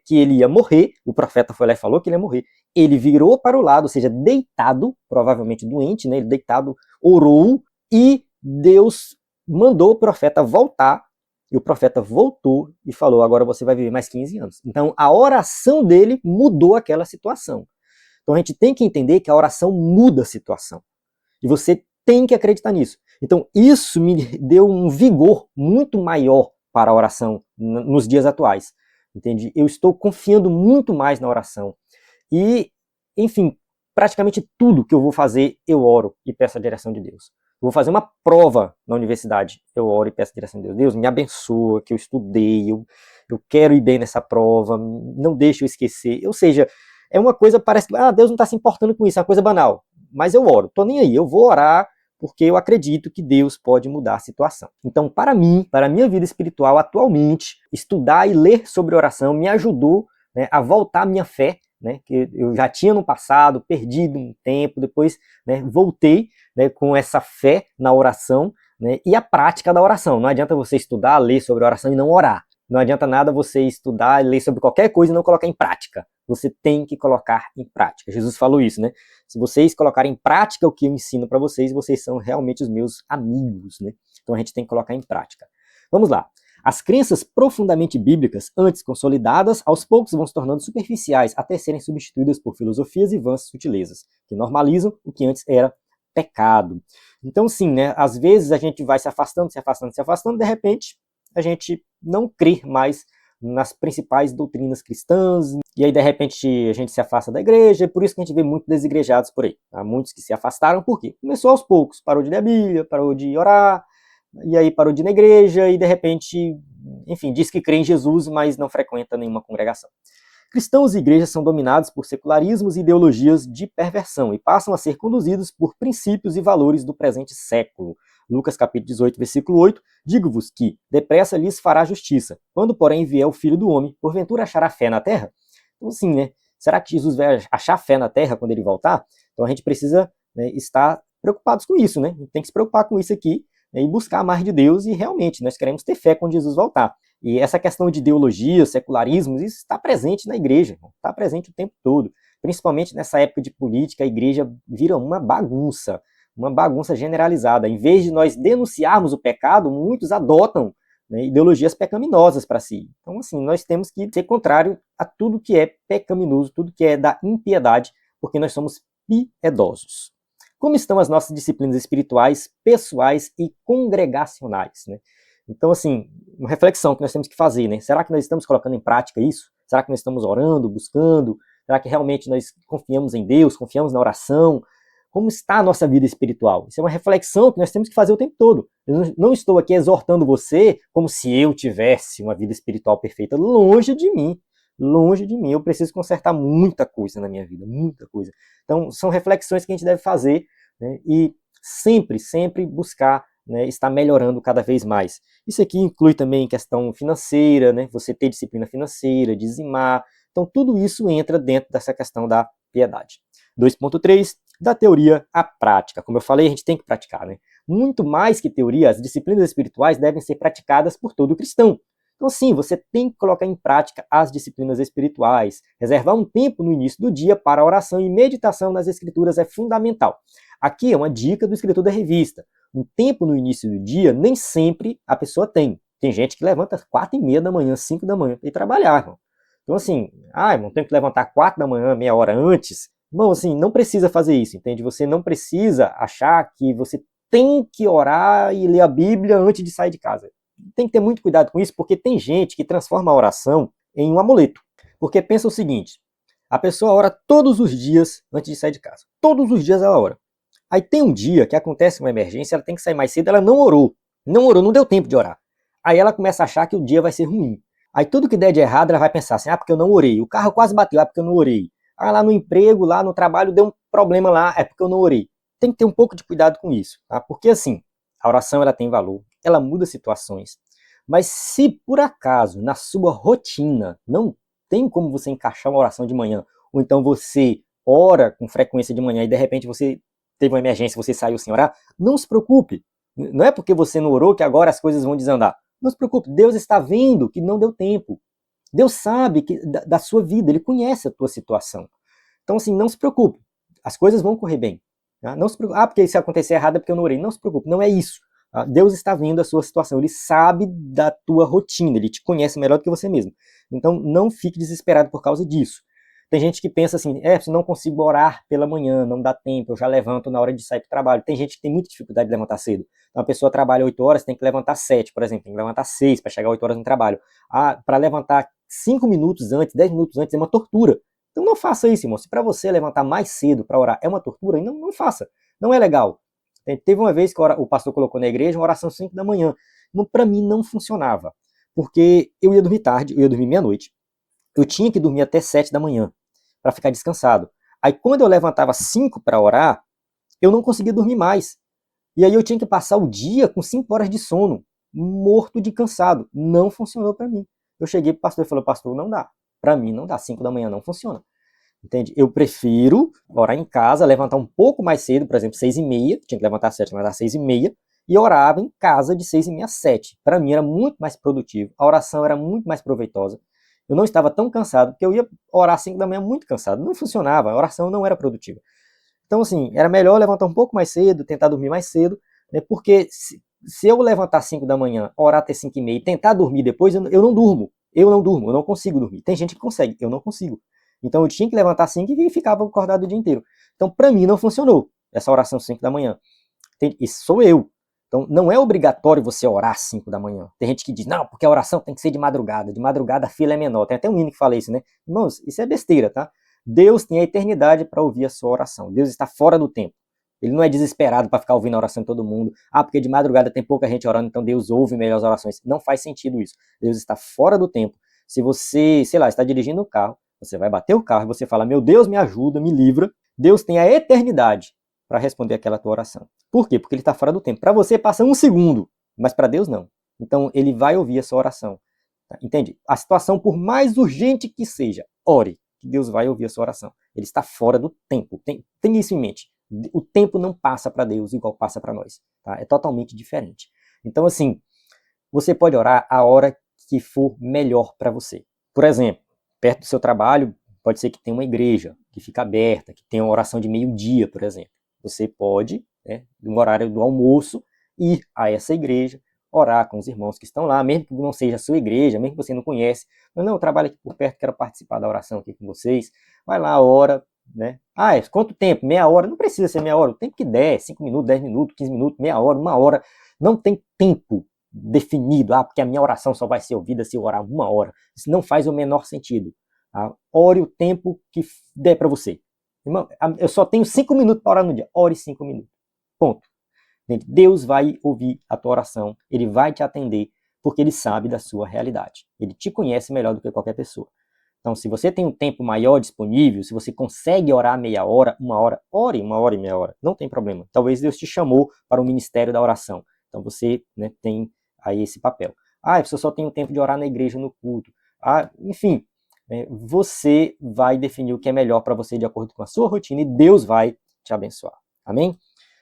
que ele ia morrer, o profeta foi lá e falou que ele ia morrer. Ele virou para o lado, ou seja, deitado, provavelmente doente, né, ele deitado, orou, e Deus mandou o profeta voltar. E o profeta voltou e falou, agora você vai viver mais 15 anos. Então, a oração dele mudou aquela situação. Então, a gente tem que entender que a oração muda a situação. E você tem que acreditar nisso. Então, isso me deu um vigor muito maior para a oração nos dias atuais. Entende? Eu estou confiando muito mais na oração. E, enfim, praticamente tudo que eu vou fazer, eu oro e peço a direção de Deus. Eu vou fazer uma prova na universidade, eu oro e peço a direção de Deus. Deus, me abençoa, que eu estudei, eu quero ir bem nessa prova, não deixe eu esquecer. Ou seja, é uma coisa, parece que Deus não está se importando com isso, é uma coisa banal. Mas eu oro, estou nem aí, eu vou orar porque eu acredito que Deus pode mudar a situação. Então, para mim, para a minha vida espiritual atualmente, estudar e ler sobre oração me ajudou, né, a voltar a minha fé, né, que eu já tinha no passado, perdido um tempo, depois, né, voltei, né, com essa fé na oração, né, e a prática da oração. Não adianta você estudar, ler sobre oração e não orar. Não adianta nada você estudar e ler sobre qualquer coisa e não colocar em prática. Você tem que colocar em prática. Jesus falou isso, né? Se vocês colocarem em prática o que eu ensino para vocês, vocês são realmente os meus amigos, né? Então a gente tem que colocar em prática. Vamos lá. As crenças profundamente bíblicas, antes consolidadas, aos poucos vão se tornando superficiais até serem substituídas por filosofias e vãs sutilezas, que normalizam o que antes era pecado. Então, sim, né? Às vezes a gente vai se afastando, de repente a gente não crê mais nas principais doutrinas cristãs, e aí de repente a gente se afasta da igreja, é por isso que a gente vê muitos desigrejados por aí. Há muitos que se afastaram, por quê? Começou aos poucos, parou de ler a Bíblia, parou de orar, e aí parou de ir na igreja, e de repente, enfim, diz que crê em Jesus, mas não frequenta nenhuma congregação. Cristãos e igrejas são dominados por secularismos e ideologias de perversão e passam a ser conduzidos por princípios e valores do presente século. Lucas capítulo 18, versículo 8, digo-vos que depressa lhes fará justiça. Quando, porém, vier o Filho do Homem, porventura achará fé na terra? Então, assim, né? Será que Jesus vai achar fé na terra quando ele voltar? Então a gente precisa, né, estar preocupados com isso, né? A gente tem que se preocupar com isso aqui, né, e buscar mais de Deus, e realmente nós queremos ter fé quando Jesus voltar. E essa questão de ideologia, secularismo, isso está presente na igreja, está presente o tempo todo. Principalmente nessa época de política, a igreja vira uma bagunça generalizada. Em vez de nós denunciarmos o pecado, muitos adotam, né, ideologias pecaminosas para si. Então, assim, nós temos que ser contrário a tudo que é pecaminoso, tudo que é da impiedade, porque nós somos piedosos. Como estão as nossas disciplinas espirituais, pessoais e congregacionais, né? Então, assim, uma reflexão que nós temos que fazer, né? Será que nós estamos colocando em prática isso? Será que nós estamos orando, buscando? Será que realmente nós confiamos em Deus, confiamos na oração? Como está a nossa vida espiritual? Isso é uma reflexão que nós temos que fazer o tempo todo. Eu não estou aqui exortando você como se eu tivesse uma vida espiritual perfeita. Longe de mim. Longe de mim. Eu preciso consertar muita coisa na minha vida, muita coisa. Então, são reflexões que a gente deve fazer, né, e sempre buscar, né, estar melhorando cada vez mais. Isso aqui inclui também questão financeira, né, você ter disciplina financeira, dizimar. Então, tudo isso entra dentro dessa questão da piedade. 2.3, da teoria à prática. Como eu falei, a gente tem que praticar, né? Muito mais que teoria, as disciplinas espirituais devem ser praticadas por todo cristão. Então, sim, você tem que colocar em prática as disciplinas espirituais. Reservar um tempo no início do dia para oração e meditação nas escrituras é fundamental. Aqui é uma dica do escritor da revista. Um tempo no início do dia, nem sempre a pessoa tem. Tem gente que levanta às 4h30 da manhã, 5 da manhã, para ir trabalhar, irmão. Então, assim, irmão, tenho que levantar 4 da manhã, meia hora antes. Irmão, assim, não precisa fazer isso, entende? Você não precisa achar que você tem que orar e ler a Bíblia antes de sair de casa. Tem que ter muito cuidado com isso, porque tem gente que transforma a oração em um amuleto. Porque pensa o seguinte, a pessoa ora todos os dias antes de sair de casa. Todos os dias ela ora. Aí tem um dia que acontece uma emergência, ela tem que sair mais cedo, ela não orou. Não orou, não deu tempo de orar. Aí ela começa a achar que o dia vai ser ruim. Aí tudo que der de errado, ela vai pensar assim, porque eu não orei. O carro quase bateu, porque eu não orei. Lá no emprego, lá no trabalho, deu um problema lá, é porque eu não orei. Tem que ter um pouco de cuidado com isso, tá? Porque assim, a oração ela tem valor, ela muda situações. Mas se por acaso, na sua rotina, não tem como você encaixar uma oração de manhã, ou então você ora com frequência de manhã e de repente você teve uma emergência, você saiu sem orar, não se preocupe. Não é porque você não orou que agora as coisas vão desandar. Não se preocupe, Deus está vendo que não deu tempo. Deus sabe da sua vida, Ele conhece a tua situação. Então, assim, não se preocupe, as coisas vão correr bem. Tá? Não se preocupe, porque se acontecer errado é porque eu não orei. Não se preocupe, não é isso. Tá? Deus está vendo a sua situação, Ele sabe da tua rotina, Ele te conhece melhor do que você mesmo. Então, não fique desesperado por causa disso. Tem gente que pensa assim, se não consigo orar pela manhã, não dá tempo, eu já levanto na hora de sair para o trabalho. Tem gente que tem muita dificuldade de levantar cedo. Então, a pessoa trabalha 8 horas, tem que levantar 7, por exemplo, tem que levantar 6 para chegar 8 horas no trabalho. Para levantar 5 minutos antes, 10 minutos antes é uma tortura. Então não faça isso, irmão. Se para você levantar mais cedo para orar é uma tortura, não faça. Não é legal. Teve uma vez que o pastor colocou na igreja uma oração 5 da manhã. Para mim não funcionava. Porque eu ia dormir tarde, eu ia dormir meia-noite. Eu tinha que dormir até 7 da manhã para ficar descansado. Aí quando eu levantava 5 para orar, eu não conseguia dormir mais. E aí eu tinha que passar o dia com 5 horas de sono, morto de cansado. Não funcionou para mim. Eu cheguei pro pastor e falei, pastor, não dá. Para mim não dá, 5 da manhã não funciona. Entende? Eu prefiro orar em casa, levantar um pouco mais cedo, por exemplo, 6h30, tinha que levantar às 7, levantar às 6h30, e orava em casa de 6h30 às 7. Para mim era muito mais produtivo, a oração era muito mais proveitosa. Eu não estava tão cansado, porque eu ia orar às 5 da manhã muito cansado. Não funcionava, a oração não era produtiva. Então, assim, era melhor levantar um pouco mais cedo, tentar dormir mais cedo, né, porque se eu levantar às 5 da manhã, orar até 5h30 e tentar dormir depois, eu não durmo. Eu não consigo dormir. Tem gente que consegue, eu não consigo. Então eu tinha que levantar às 5 e ficava acordado o dia inteiro. Então, para mim, não funcionou essa oração às 5 da manhã. Isso sou eu. Então, não é obrigatório você orar às 5 da manhã. Tem gente que diz, não, porque a oração tem que ser de madrugada. De madrugada a fila é menor. Tem até um hino que fala isso, né? Irmãos, isso é besteira, tá? Deus tem a eternidade para ouvir a sua oração. Deus está fora do tempo. Ele não é desesperado para ficar ouvindo a oração de todo mundo. Porque de madrugada tem pouca gente orando, então Deus ouve melhor as orações. Não faz sentido isso. Deus está fora do tempo. Se você, sei lá, está dirigindo um carro, Você vai bater o carro e você fala, meu Deus, me ajuda, me livra. Deus tem a eternidade para responder aquela tua oração. Por quê? Porque ele está fora do tempo. Para você passa 1 segundo, mas para Deus não. Então ele vai ouvir a sua oração. Entende? A situação, por mais urgente que seja, ore, que Deus vai ouvir a sua oração. Ele está fora do tempo. Tem isso em mente. O tempo não passa para Deus igual passa para nós. Tá? É totalmente diferente. Então, assim, você pode orar a hora que for melhor para você. Por exemplo, perto do seu trabalho, pode ser que tenha uma igreja que fica aberta, que tenha uma oração de meio-dia, por exemplo. Você pode, no horário do almoço, ir a essa igreja, orar com os irmãos que estão lá, mesmo que não seja a sua igreja, mesmo que você não conhece. Mas não, eu trabalho aqui por perto, quero participar da oração aqui com vocês. Vai lá, ora, né? Quanto tempo? Meia hora? Não precisa ser meia hora, o tempo que der, 5 minutos, 10 minutos, 15 minutos, meia hora, 1 hora. Não tem tempo definido, porque a minha oração só vai ser ouvida se eu orar 1 hora. Isso não faz o menor sentido. Tá? Ore o tempo que der para você. Irmão, eu só tenho 5 minutos para orar no dia. Ore 5 minutos. Ponto. Deus vai ouvir a tua oração, ele vai te atender, porque ele sabe da sua realidade. Ele te conhece melhor do que qualquer pessoa. Então, se você tem um tempo maior disponível, se você consegue orar meia hora, 1 hora, ore 1 hora e meia hora, não tem problema. Talvez Deus te chamou para o ministério da oração. Então, você tem aí esse papel. Eu só tenho tempo de orar na igreja, no culto. Enfim, você vai definir o que é melhor para você de acordo com a sua rotina e Deus vai te abençoar. Amém?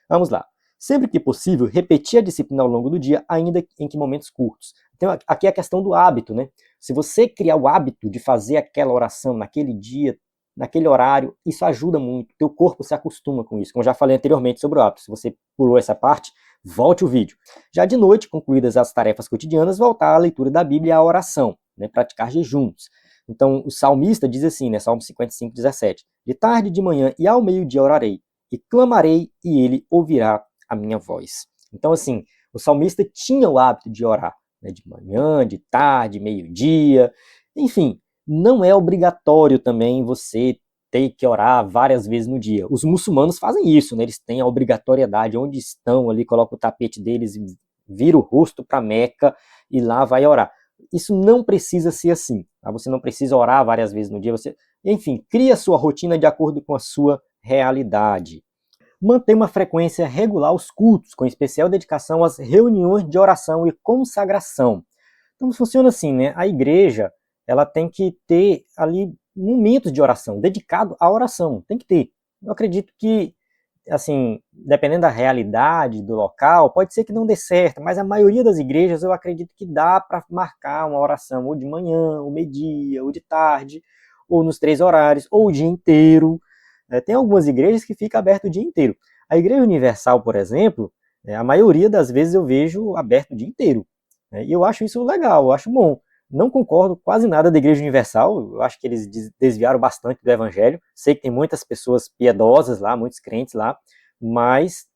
Vamos lá. Sempre que possível, repetir a disciplina ao longo do dia, ainda em que momentos curtos. Então, aqui é a questão do hábito, né? Se você criar o hábito de fazer aquela oração naquele dia, naquele horário, isso ajuda muito. Teu corpo se acostuma com isso. Como já falei anteriormente sobre o hábito. Se você pulou essa parte, volte o vídeo. Já de noite, concluídas as tarefas cotidianas, voltar à leitura da Bíblia e à oração, né? Praticar jejuns. Então, o salmista diz assim, né? Salmo 55, 17. De tarde, de manhã e ao meio-dia orarei, e clamarei, e ele ouvirá a minha voz. Então, assim, o salmista tinha o hábito de orar, né, de manhã, de tarde, meio-dia, enfim, não é obrigatório também você ter que orar várias vezes no dia. Os muçulmanos fazem isso, né, eles têm a obrigatoriedade, onde estão ali, coloca o tapete deles e vira o rosto para Meca e lá vai orar. Isso não precisa ser assim, tá? Você não precisa orar várias vezes no dia, enfim, cria a sua rotina de acordo com a sua realidade. Manter uma frequência regular aos cultos, com especial dedicação às reuniões de oração e consagração. Então funciona assim, né? A igreja, ela tem que ter ali momentos de oração, dedicado à oração, tem que ter. Eu acredito que, assim, dependendo da realidade do local, pode ser que não dê certo, mas a maioria das igrejas eu acredito que dá para marcar uma oração ou de manhã, ou meio-dia, ou de tarde, ou nos 3 horários, ou o dia inteiro. Tem algumas igrejas que ficam aberto o dia inteiro. A Igreja Universal, por exemplo, a maioria das vezes eu vejo aberto o dia inteiro. E eu acho isso legal, eu acho bom. Não concordo quase nada da Igreja Universal, eu acho que eles desviaram bastante do Evangelho. Sei que tem muitas pessoas piedosas lá, muitos crentes lá, mas,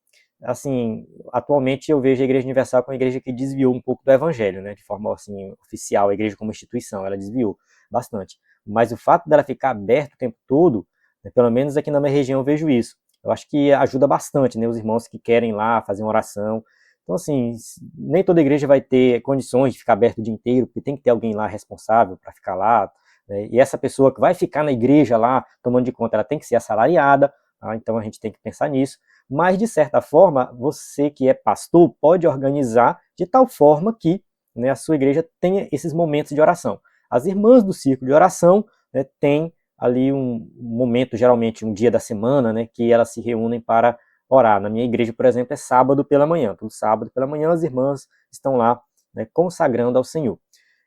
assim, atualmente eu vejo a Igreja Universal como uma igreja que desviou um pouco do Evangelho, né, de forma assim, oficial, a igreja como instituição, ela desviou bastante. Mas o fato dela ficar aberta o tempo todo, pelo menos aqui na minha região eu vejo isso. Eu acho que ajuda bastante, né, os irmãos que querem lá fazer uma oração. Então, assim, nem toda igreja vai ter condições de ficar aberto o dia inteiro, porque tem que ter alguém lá responsável para ficar lá, né? E essa pessoa que vai ficar na igreja lá, tomando de conta, ela tem que ser assalariada, tá? Então a gente tem que pensar nisso. Mas, de certa forma, você que é pastor pode organizar de tal forma que, né, a sua igreja tenha esses momentos de oração. As irmãs do círculo de oração, né, têm ali um momento, geralmente um dia da semana, né, que elas se reúnem para orar. Na minha igreja, por exemplo, é sábado pela manhã. Todo sábado pela manhã as irmãs estão lá, né, consagrando ao Senhor.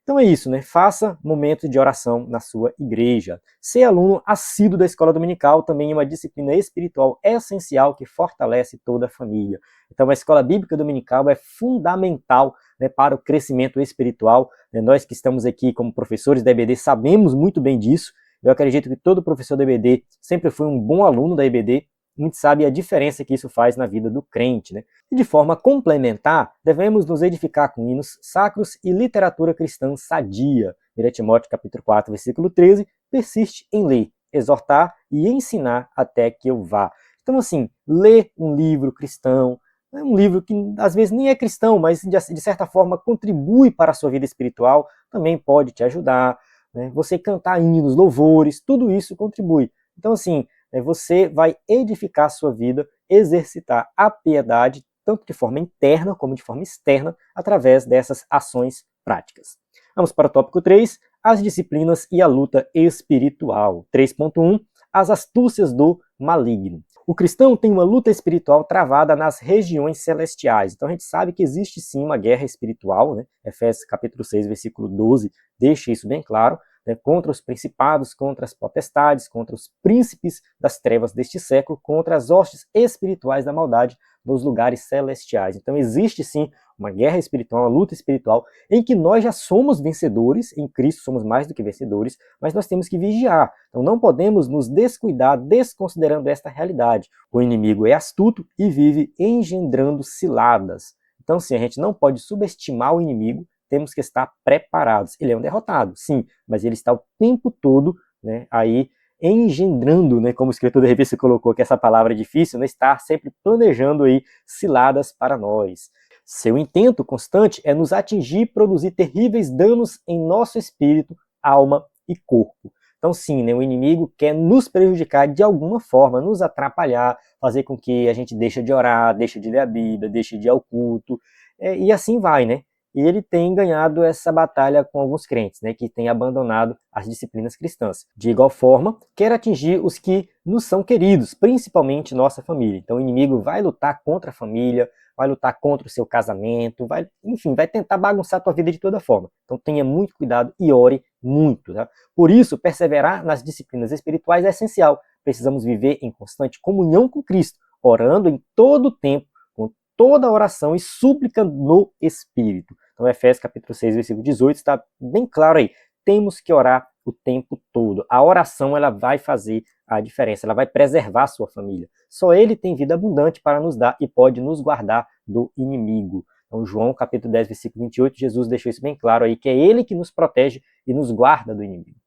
Então é isso, né? Faça momentos de oração na sua igreja. Ser aluno assíduo da escola dominical também é uma disciplina espiritual essencial que fortalece toda a família. Então a escola bíblica dominical é fundamental, né, para o crescimento espiritual. Nós que estamos aqui como professores da EBD sabemos muito bem disso. Eu acredito que todo professor da EBD sempre foi um bom aluno da EBD. A gente sabe a diferença que isso faz na vida do crente, né? E de forma complementar, devemos nos edificar com hinos sacros e literatura cristã sadia. 1 Timóteo capítulo 4, versículo 13, persiste em ler, exortar e ensinar até que eu vá. Então, assim, ler um livro cristão, um livro que às vezes nem é cristão, mas de certa forma contribui para a sua vida espiritual, também pode te ajudar. né? Você cantar hinos, louvores, tudo isso contribui. Então, assim, você vai edificar a sua vida, exercitar a piedade, tanto de forma interna como de forma externa, através dessas ações práticas. Vamos para o tópico 3, as disciplinas e a luta espiritual. 3.1, as astúcias do maligno. O cristão tem uma luta espiritual travada nas regiões celestiais. Então a gente sabe que existe sim uma guerra espiritual, né? Efésios capítulo 6, versículo 12, deixa isso bem claro, né? Contra os principados, contra as potestades, contra os príncipes das trevas deste século, contra as hostes espirituais da maldade nos lugares celestiais. Então existe sim uma guerra espiritual, uma luta espiritual, em que nós já somos vencedores, em Cristo somos mais do que vencedores, mas nós temos que vigiar. Então não podemos nos descuidar, desconsiderando esta realidade. O inimigo é astuto e vive engendrando ciladas. Então, sim, a gente não pode subestimar o inimigo, temos que estar preparados. Ele é um derrotado, sim, mas ele está o tempo todo, né, aí engendrando, né, como o escritor da revista colocou, que essa palavra é difícil, né, estar sempre planejando aí ciladas para nós. Seu intento constante é nos atingir e produzir terríveis danos em nosso espírito, alma e corpo. Então sim, né, o inimigo quer nos prejudicar de alguma forma, nos atrapalhar, fazer com que a gente deixe de orar, deixe de ler a Bíblia, deixe de ir ao culto, e assim vai, né? E ele tem ganhado essa batalha com alguns crentes, né, que têm abandonado as disciplinas cristãs. De igual forma, quer atingir os que nos são queridos, principalmente nossa família. Então o inimigo vai lutar contra a família, vai lutar contra o seu casamento, enfim, vai tentar bagunçar a tua vida de toda forma. Então tenha muito cuidado e ore muito. Tá? Por isso, perseverar nas disciplinas espirituais é essencial. Precisamos viver em constante comunhão com Cristo, orando em todo o tempo, com toda oração e súplica no Espírito. Então, Efésios capítulo 6, versículo 18, está bem claro aí. Temos que orar o tempo todo. A oração ela vai fazer a diferença, ela vai preservar a sua família. Só Ele tem vida abundante para nos dar e pode nos guardar do inimigo. Então, João capítulo 10, versículo 28, Jesus deixou isso bem claro aí, que é Ele que nos protege e nos guarda do inimigo.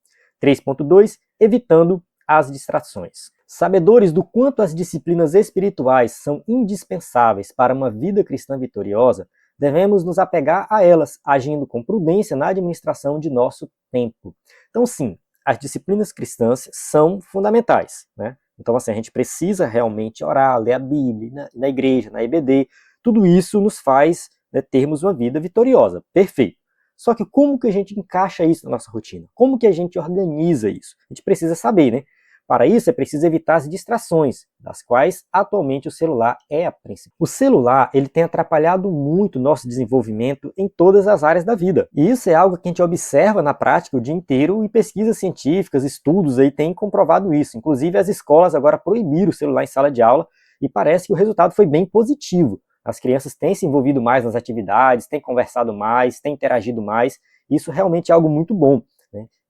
3.2, evitando as distrações. Sabedores do quanto as disciplinas espirituais são indispensáveis para uma vida cristã vitoriosa, devemos nos apegar a elas, agindo com prudência na administração de nosso tempo. Então, sim, as disciplinas cristãs são fundamentais, né? Então, assim, a gente precisa realmente orar, ler a Bíblia, na igreja, na EBD. Tudo isso nos faz, né, termos uma vida vitoriosa. Perfeito. Só que como que a gente encaixa isso na nossa rotina? Como que a gente organiza isso? A gente precisa saber, né? Para isso, é preciso evitar as distrações, das quais atualmente o celular é a principal. O celular ele tem atrapalhado muito o nosso desenvolvimento em todas as áreas da vida. E isso é algo que a gente observa na prática o dia inteiro e pesquisas científicas, estudos aí têm comprovado isso. Inclusive, as escolas agora proibiram o celular em sala de aula e parece que o resultado foi bem positivo. As crianças têm se envolvido mais nas atividades, têm conversado mais, têm interagido mais. Isso realmente é algo muito bom.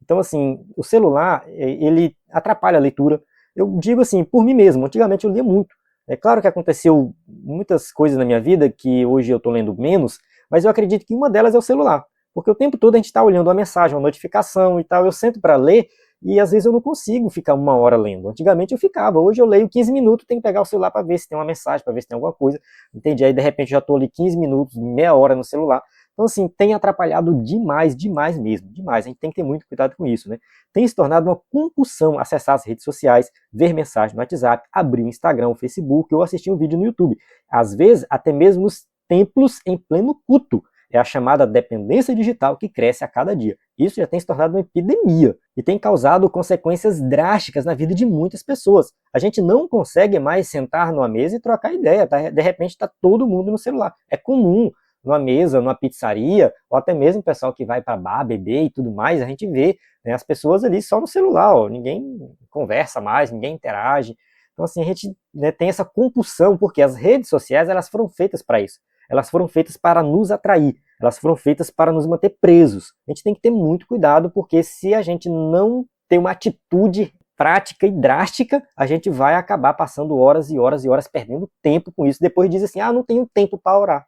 Então, assim, o celular, ele atrapalha a leitura. Eu digo assim, por mim mesmo, antigamente eu lia muito. É claro que aconteceu muitas coisas na minha vida que hoje eu estou lendo menos, mas eu acredito que uma delas é o celular. Porque o tempo todo a gente está olhando uma mensagem, uma notificação e tal, eu sento para ler e às vezes eu não consigo ficar uma hora lendo. Antigamente eu ficava, hoje eu leio 15 minutos, tenho que pegar o celular para ver se tem uma mensagem, para ver se tem alguma coisa. Entendi? Aí de repente já estou ali 15 minutos, meia hora no celular. Então, assim, tem atrapalhado demais, demais mesmo, demais. A gente tem que ter muito cuidado com isso, né? Tem se tornado uma compulsão acessar as redes sociais, ver mensagem no WhatsApp, abrir o Instagram, o Facebook ou assistir um vídeo no YouTube. Às vezes, até mesmo nos templos em pleno culto. É a chamada dependência digital que cresce a cada dia. Isso já tem se tornado uma epidemia e tem causado consequências drásticas na vida de muitas pessoas. A gente não consegue mais sentar numa mesa e trocar ideia, tá? De repente está todo mundo no celular. É comum numa mesa, numa pizzaria, ou até mesmo o pessoal que vai para bar, beber e tudo mais, a gente vê, né, as pessoas ali só no celular, ó, ninguém conversa mais, ninguém interage. Então, assim, a gente, né, tem essa compulsão, porque as redes sociais elas foram feitas para isso. Elas foram feitas para nos atrair, elas foram feitas para nos manter presos. A gente tem que ter muito cuidado, porque se a gente não ter uma atitude prática e drástica, a gente vai acabar passando horas e horas e horas perdendo tempo com isso. Depois diz assim, não tenho tempo para orar.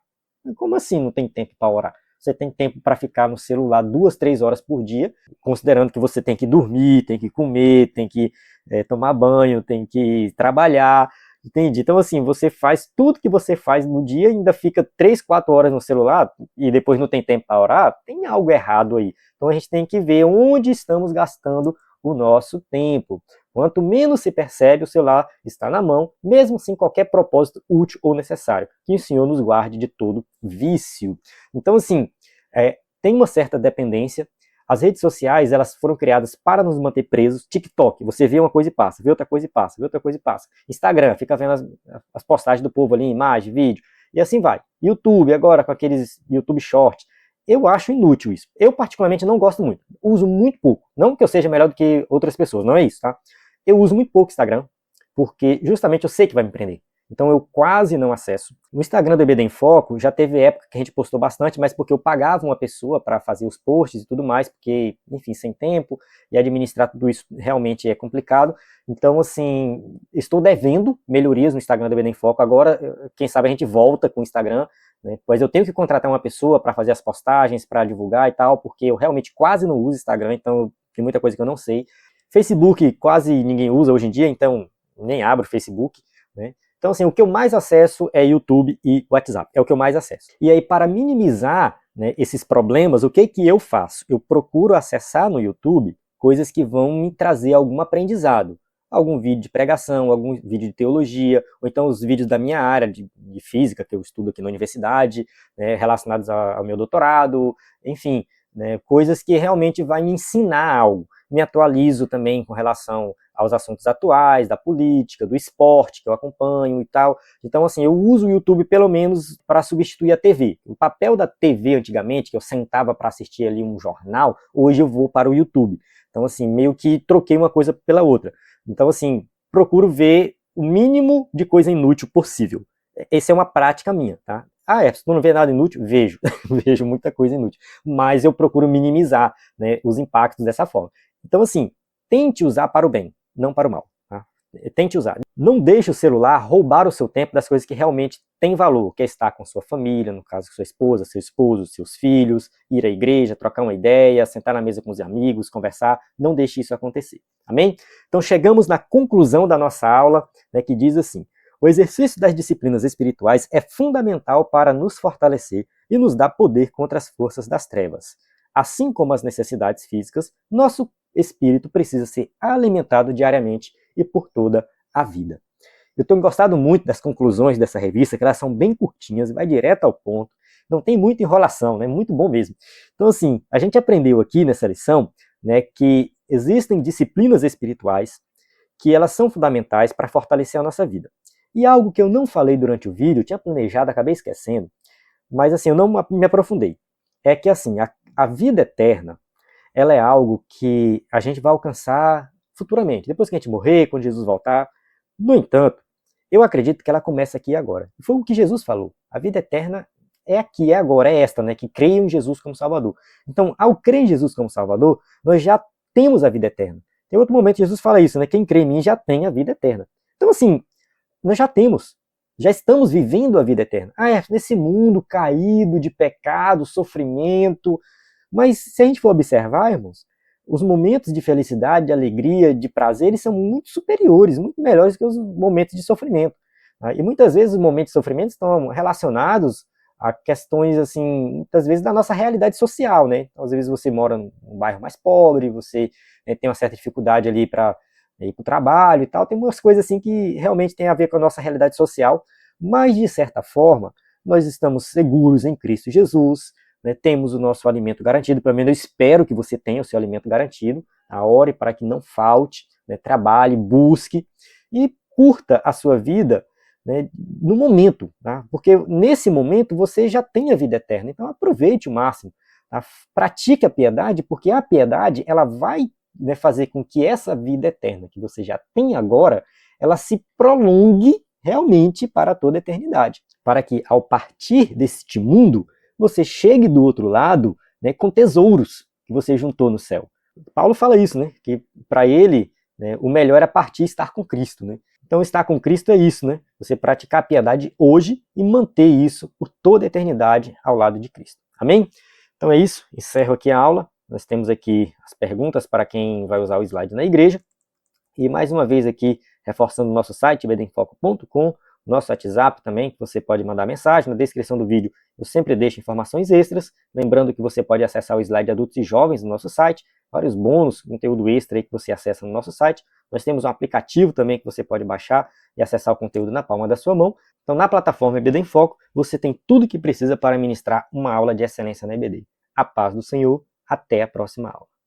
Como assim não tem tempo para orar? Você tem tempo para ficar no celular 2, 3 horas por dia, considerando que você tem que dormir, tem que comer, tem que tomar banho, tem que trabalhar. Entende? Então, assim, você faz tudo que você faz no dia, ainda fica 3, 4 horas no celular e depois não tem tempo para orar, tem algo errado aí. Então a gente tem que ver onde estamos gastando o nosso tempo. Quanto menos se percebe, o celular está na mão, mesmo sem qualquer propósito útil ou necessário. Que o Senhor nos guarde de todo vício. Então, assim, tem uma certa dependência. As redes sociais, elas foram criadas para nos manter presos. TikTok, você vê uma coisa e passa, vê outra coisa e passa, vê outra coisa e passa. Instagram, fica vendo as postagens do povo ali, imagem, vídeo, e assim vai. YouTube, agora com aqueles YouTube Shorts. Eu acho inútil isso. Eu, particularmente, não gosto muito. Uso muito pouco. Não que eu seja melhor do que outras pessoas, não é isso, tá? Eu uso muito pouco Instagram, porque justamente eu sei que vai me prender. Então eu quase não acesso. No Instagram do EBD em Foco, já teve época que a gente postou bastante, mas porque eu pagava uma pessoa para fazer os posts e tudo mais, porque, enfim, sem tempo, e administrar tudo isso realmente é complicado. Então, assim, estou devendo melhorias no Instagram do EBD em Foco. Agora, quem sabe a gente volta com o Instagram, né? Pois eu tenho que contratar uma pessoa para fazer as postagens, para divulgar e tal, porque eu realmente quase não uso Instagram, então tem muita coisa que eu não sei. Facebook quase ninguém usa hoje em dia, então nem abro o Facebook, né? Então, assim, o que eu mais acesso é YouTube e WhatsApp, é o que eu mais acesso. E aí, para minimizar, né, esses problemas, o que eu faço? Eu procuro acessar no YouTube coisas que vão me trazer algum aprendizado. Algum vídeo de pregação, algum vídeo de teologia, ou então os vídeos da minha área de física, que eu estudo aqui na universidade, né, relacionados ao meu doutorado, enfim, né, coisas que realmente vai me ensinar algo. Me atualizo também com relação aos assuntos atuais, da política, do esporte que eu acompanho e tal. Então, assim, eu uso o YouTube pelo menos para substituir a TV. O papel da TV antigamente, que eu sentava para assistir ali um jornal, hoje eu vou para o YouTube. Então, assim, meio que troquei uma coisa pela outra. Então, assim, procuro ver o mínimo de coisa inútil possível. Essa é uma prática minha, tá? Se tu não vê nada inútil? Vejo. Vejo muita coisa inútil. Mas eu procuro minimizar, né, os impactos dessa forma. Então, assim, tente usar para o bem, não para o mal. Tá? Tente usar. Não deixe o celular roubar o seu tempo das coisas que realmente têm valor, que é estar com sua família, no caso, com sua esposa, seu esposo, seus filhos, ir à igreja, trocar uma ideia, sentar na mesa com os amigos, conversar. Não deixe isso acontecer. Amém? Então, chegamos na conclusão da nossa aula, né, que diz assim: o exercício das disciplinas espirituais é fundamental para nos fortalecer e nos dar poder contra as forças das trevas. Assim como as necessidades físicas, nosso espírito precisa ser alimentado diariamente e por toda a vida. Eu tenho gostado muito das conclusões dessa revista, que elas são bem curtinhas, vai direto ao ponto, não tem muita enrolação, né? Muito bom mesmo. Então, assim, a gente aprendeu aqui nessa lição, né, que existem disciplinas espirituais que elas são fundamentais para fortalecer a nossa vida. E algo que eu não falei durante o vídeo, eu tinha planejado, acabei esquecendo, mas assim, eu não me aprofundei. É que assim, a vida eterna, ela é algo que a gente vai alcançar futuramente, depois que a gente morrer, quando Jesus voltar. No entanto, eu acredito que ela começa aqui e agora. Foi o que Jesus falou. A vida eterna é aqui, é agora, é esta, né? Que creio em Jesus como Salvador. Então, ao crer em Jesus como Salvador, nós já temos a vida eterna. Tem outro momento que Jesus fala isso, né? Quem crê em mim já tem a vida eterna. Então, assim, nós já temos. Já estamos vivendo a vida eterna. Nesse mundo caído de pecado, sofrimento. Mas se a gente for observar, irmãos, os momentos de felicidade, de alegria, de prazer, eles são muito superiores, muito melhores que os momentos de sofrimento. E muitas vezes os momentos de sofrimento estão relacionados a questões, assim, muitas vezes da nossa realidade social, né? Então, às vezes você mora num bairro mais pobre, você tem uma certa dificuldade ali para ir para o trabalho e tal, tem umas coisas assim que realmente tem a ver com a nossa realidade social, mas de certa forma nós estamos seguros em Cristo Jesus, né, temos o nosso alimento garantido, pelo menos eu espero que você tenha o seu alimento garantido, ore para que não falte, né, trabalhe, busque e curta a sua vida, né, no momento, tá? Porque nesse momento você já tem a vida eterna, então aproveite o máximo, tá? Pratique a piedade, porque a piedade ela vai, né, fazer com que essa vida eterna que você já tem agora, ela se prolongue realmente para toda a eternidade, para que ao partir deste mundo você chegue do outro lado, né, com tesouros que você juntou no céu. Paulo fala isso, né, que para ele, né, o melhor é partir e estar com Cristo, né? Então estar com Cristo é isso, né? Você praticar a piedade hoje e manter isso por toda a eternidade ao lado de Cristo. Amém? Então é isso, encerro aqui a aula. Nós temos aqui as perguntas para quem vai usar o slide na igreja. E mais uma vez aqui, reforçando o nosso site, ebedenfoco.com, nosso WhatsApp também, que você pode mandar mensagem. Na descrição do vídeo eu sempre deixo informações extras. Lembrando que você pode acessar o slide Adultos e Jovens no nosso site, vários bônus, conteúdo extra aí que você acessa no nosso site. Nós temos um aplicativo também que você pode baixar e acessar o conteúdo na palma da sua mão. Então, na plataforma EBD em Foco, você tem tudo o que precisa para ministrar uma aula de excelência na EBD. A paz do Senhor, até a próxima aula.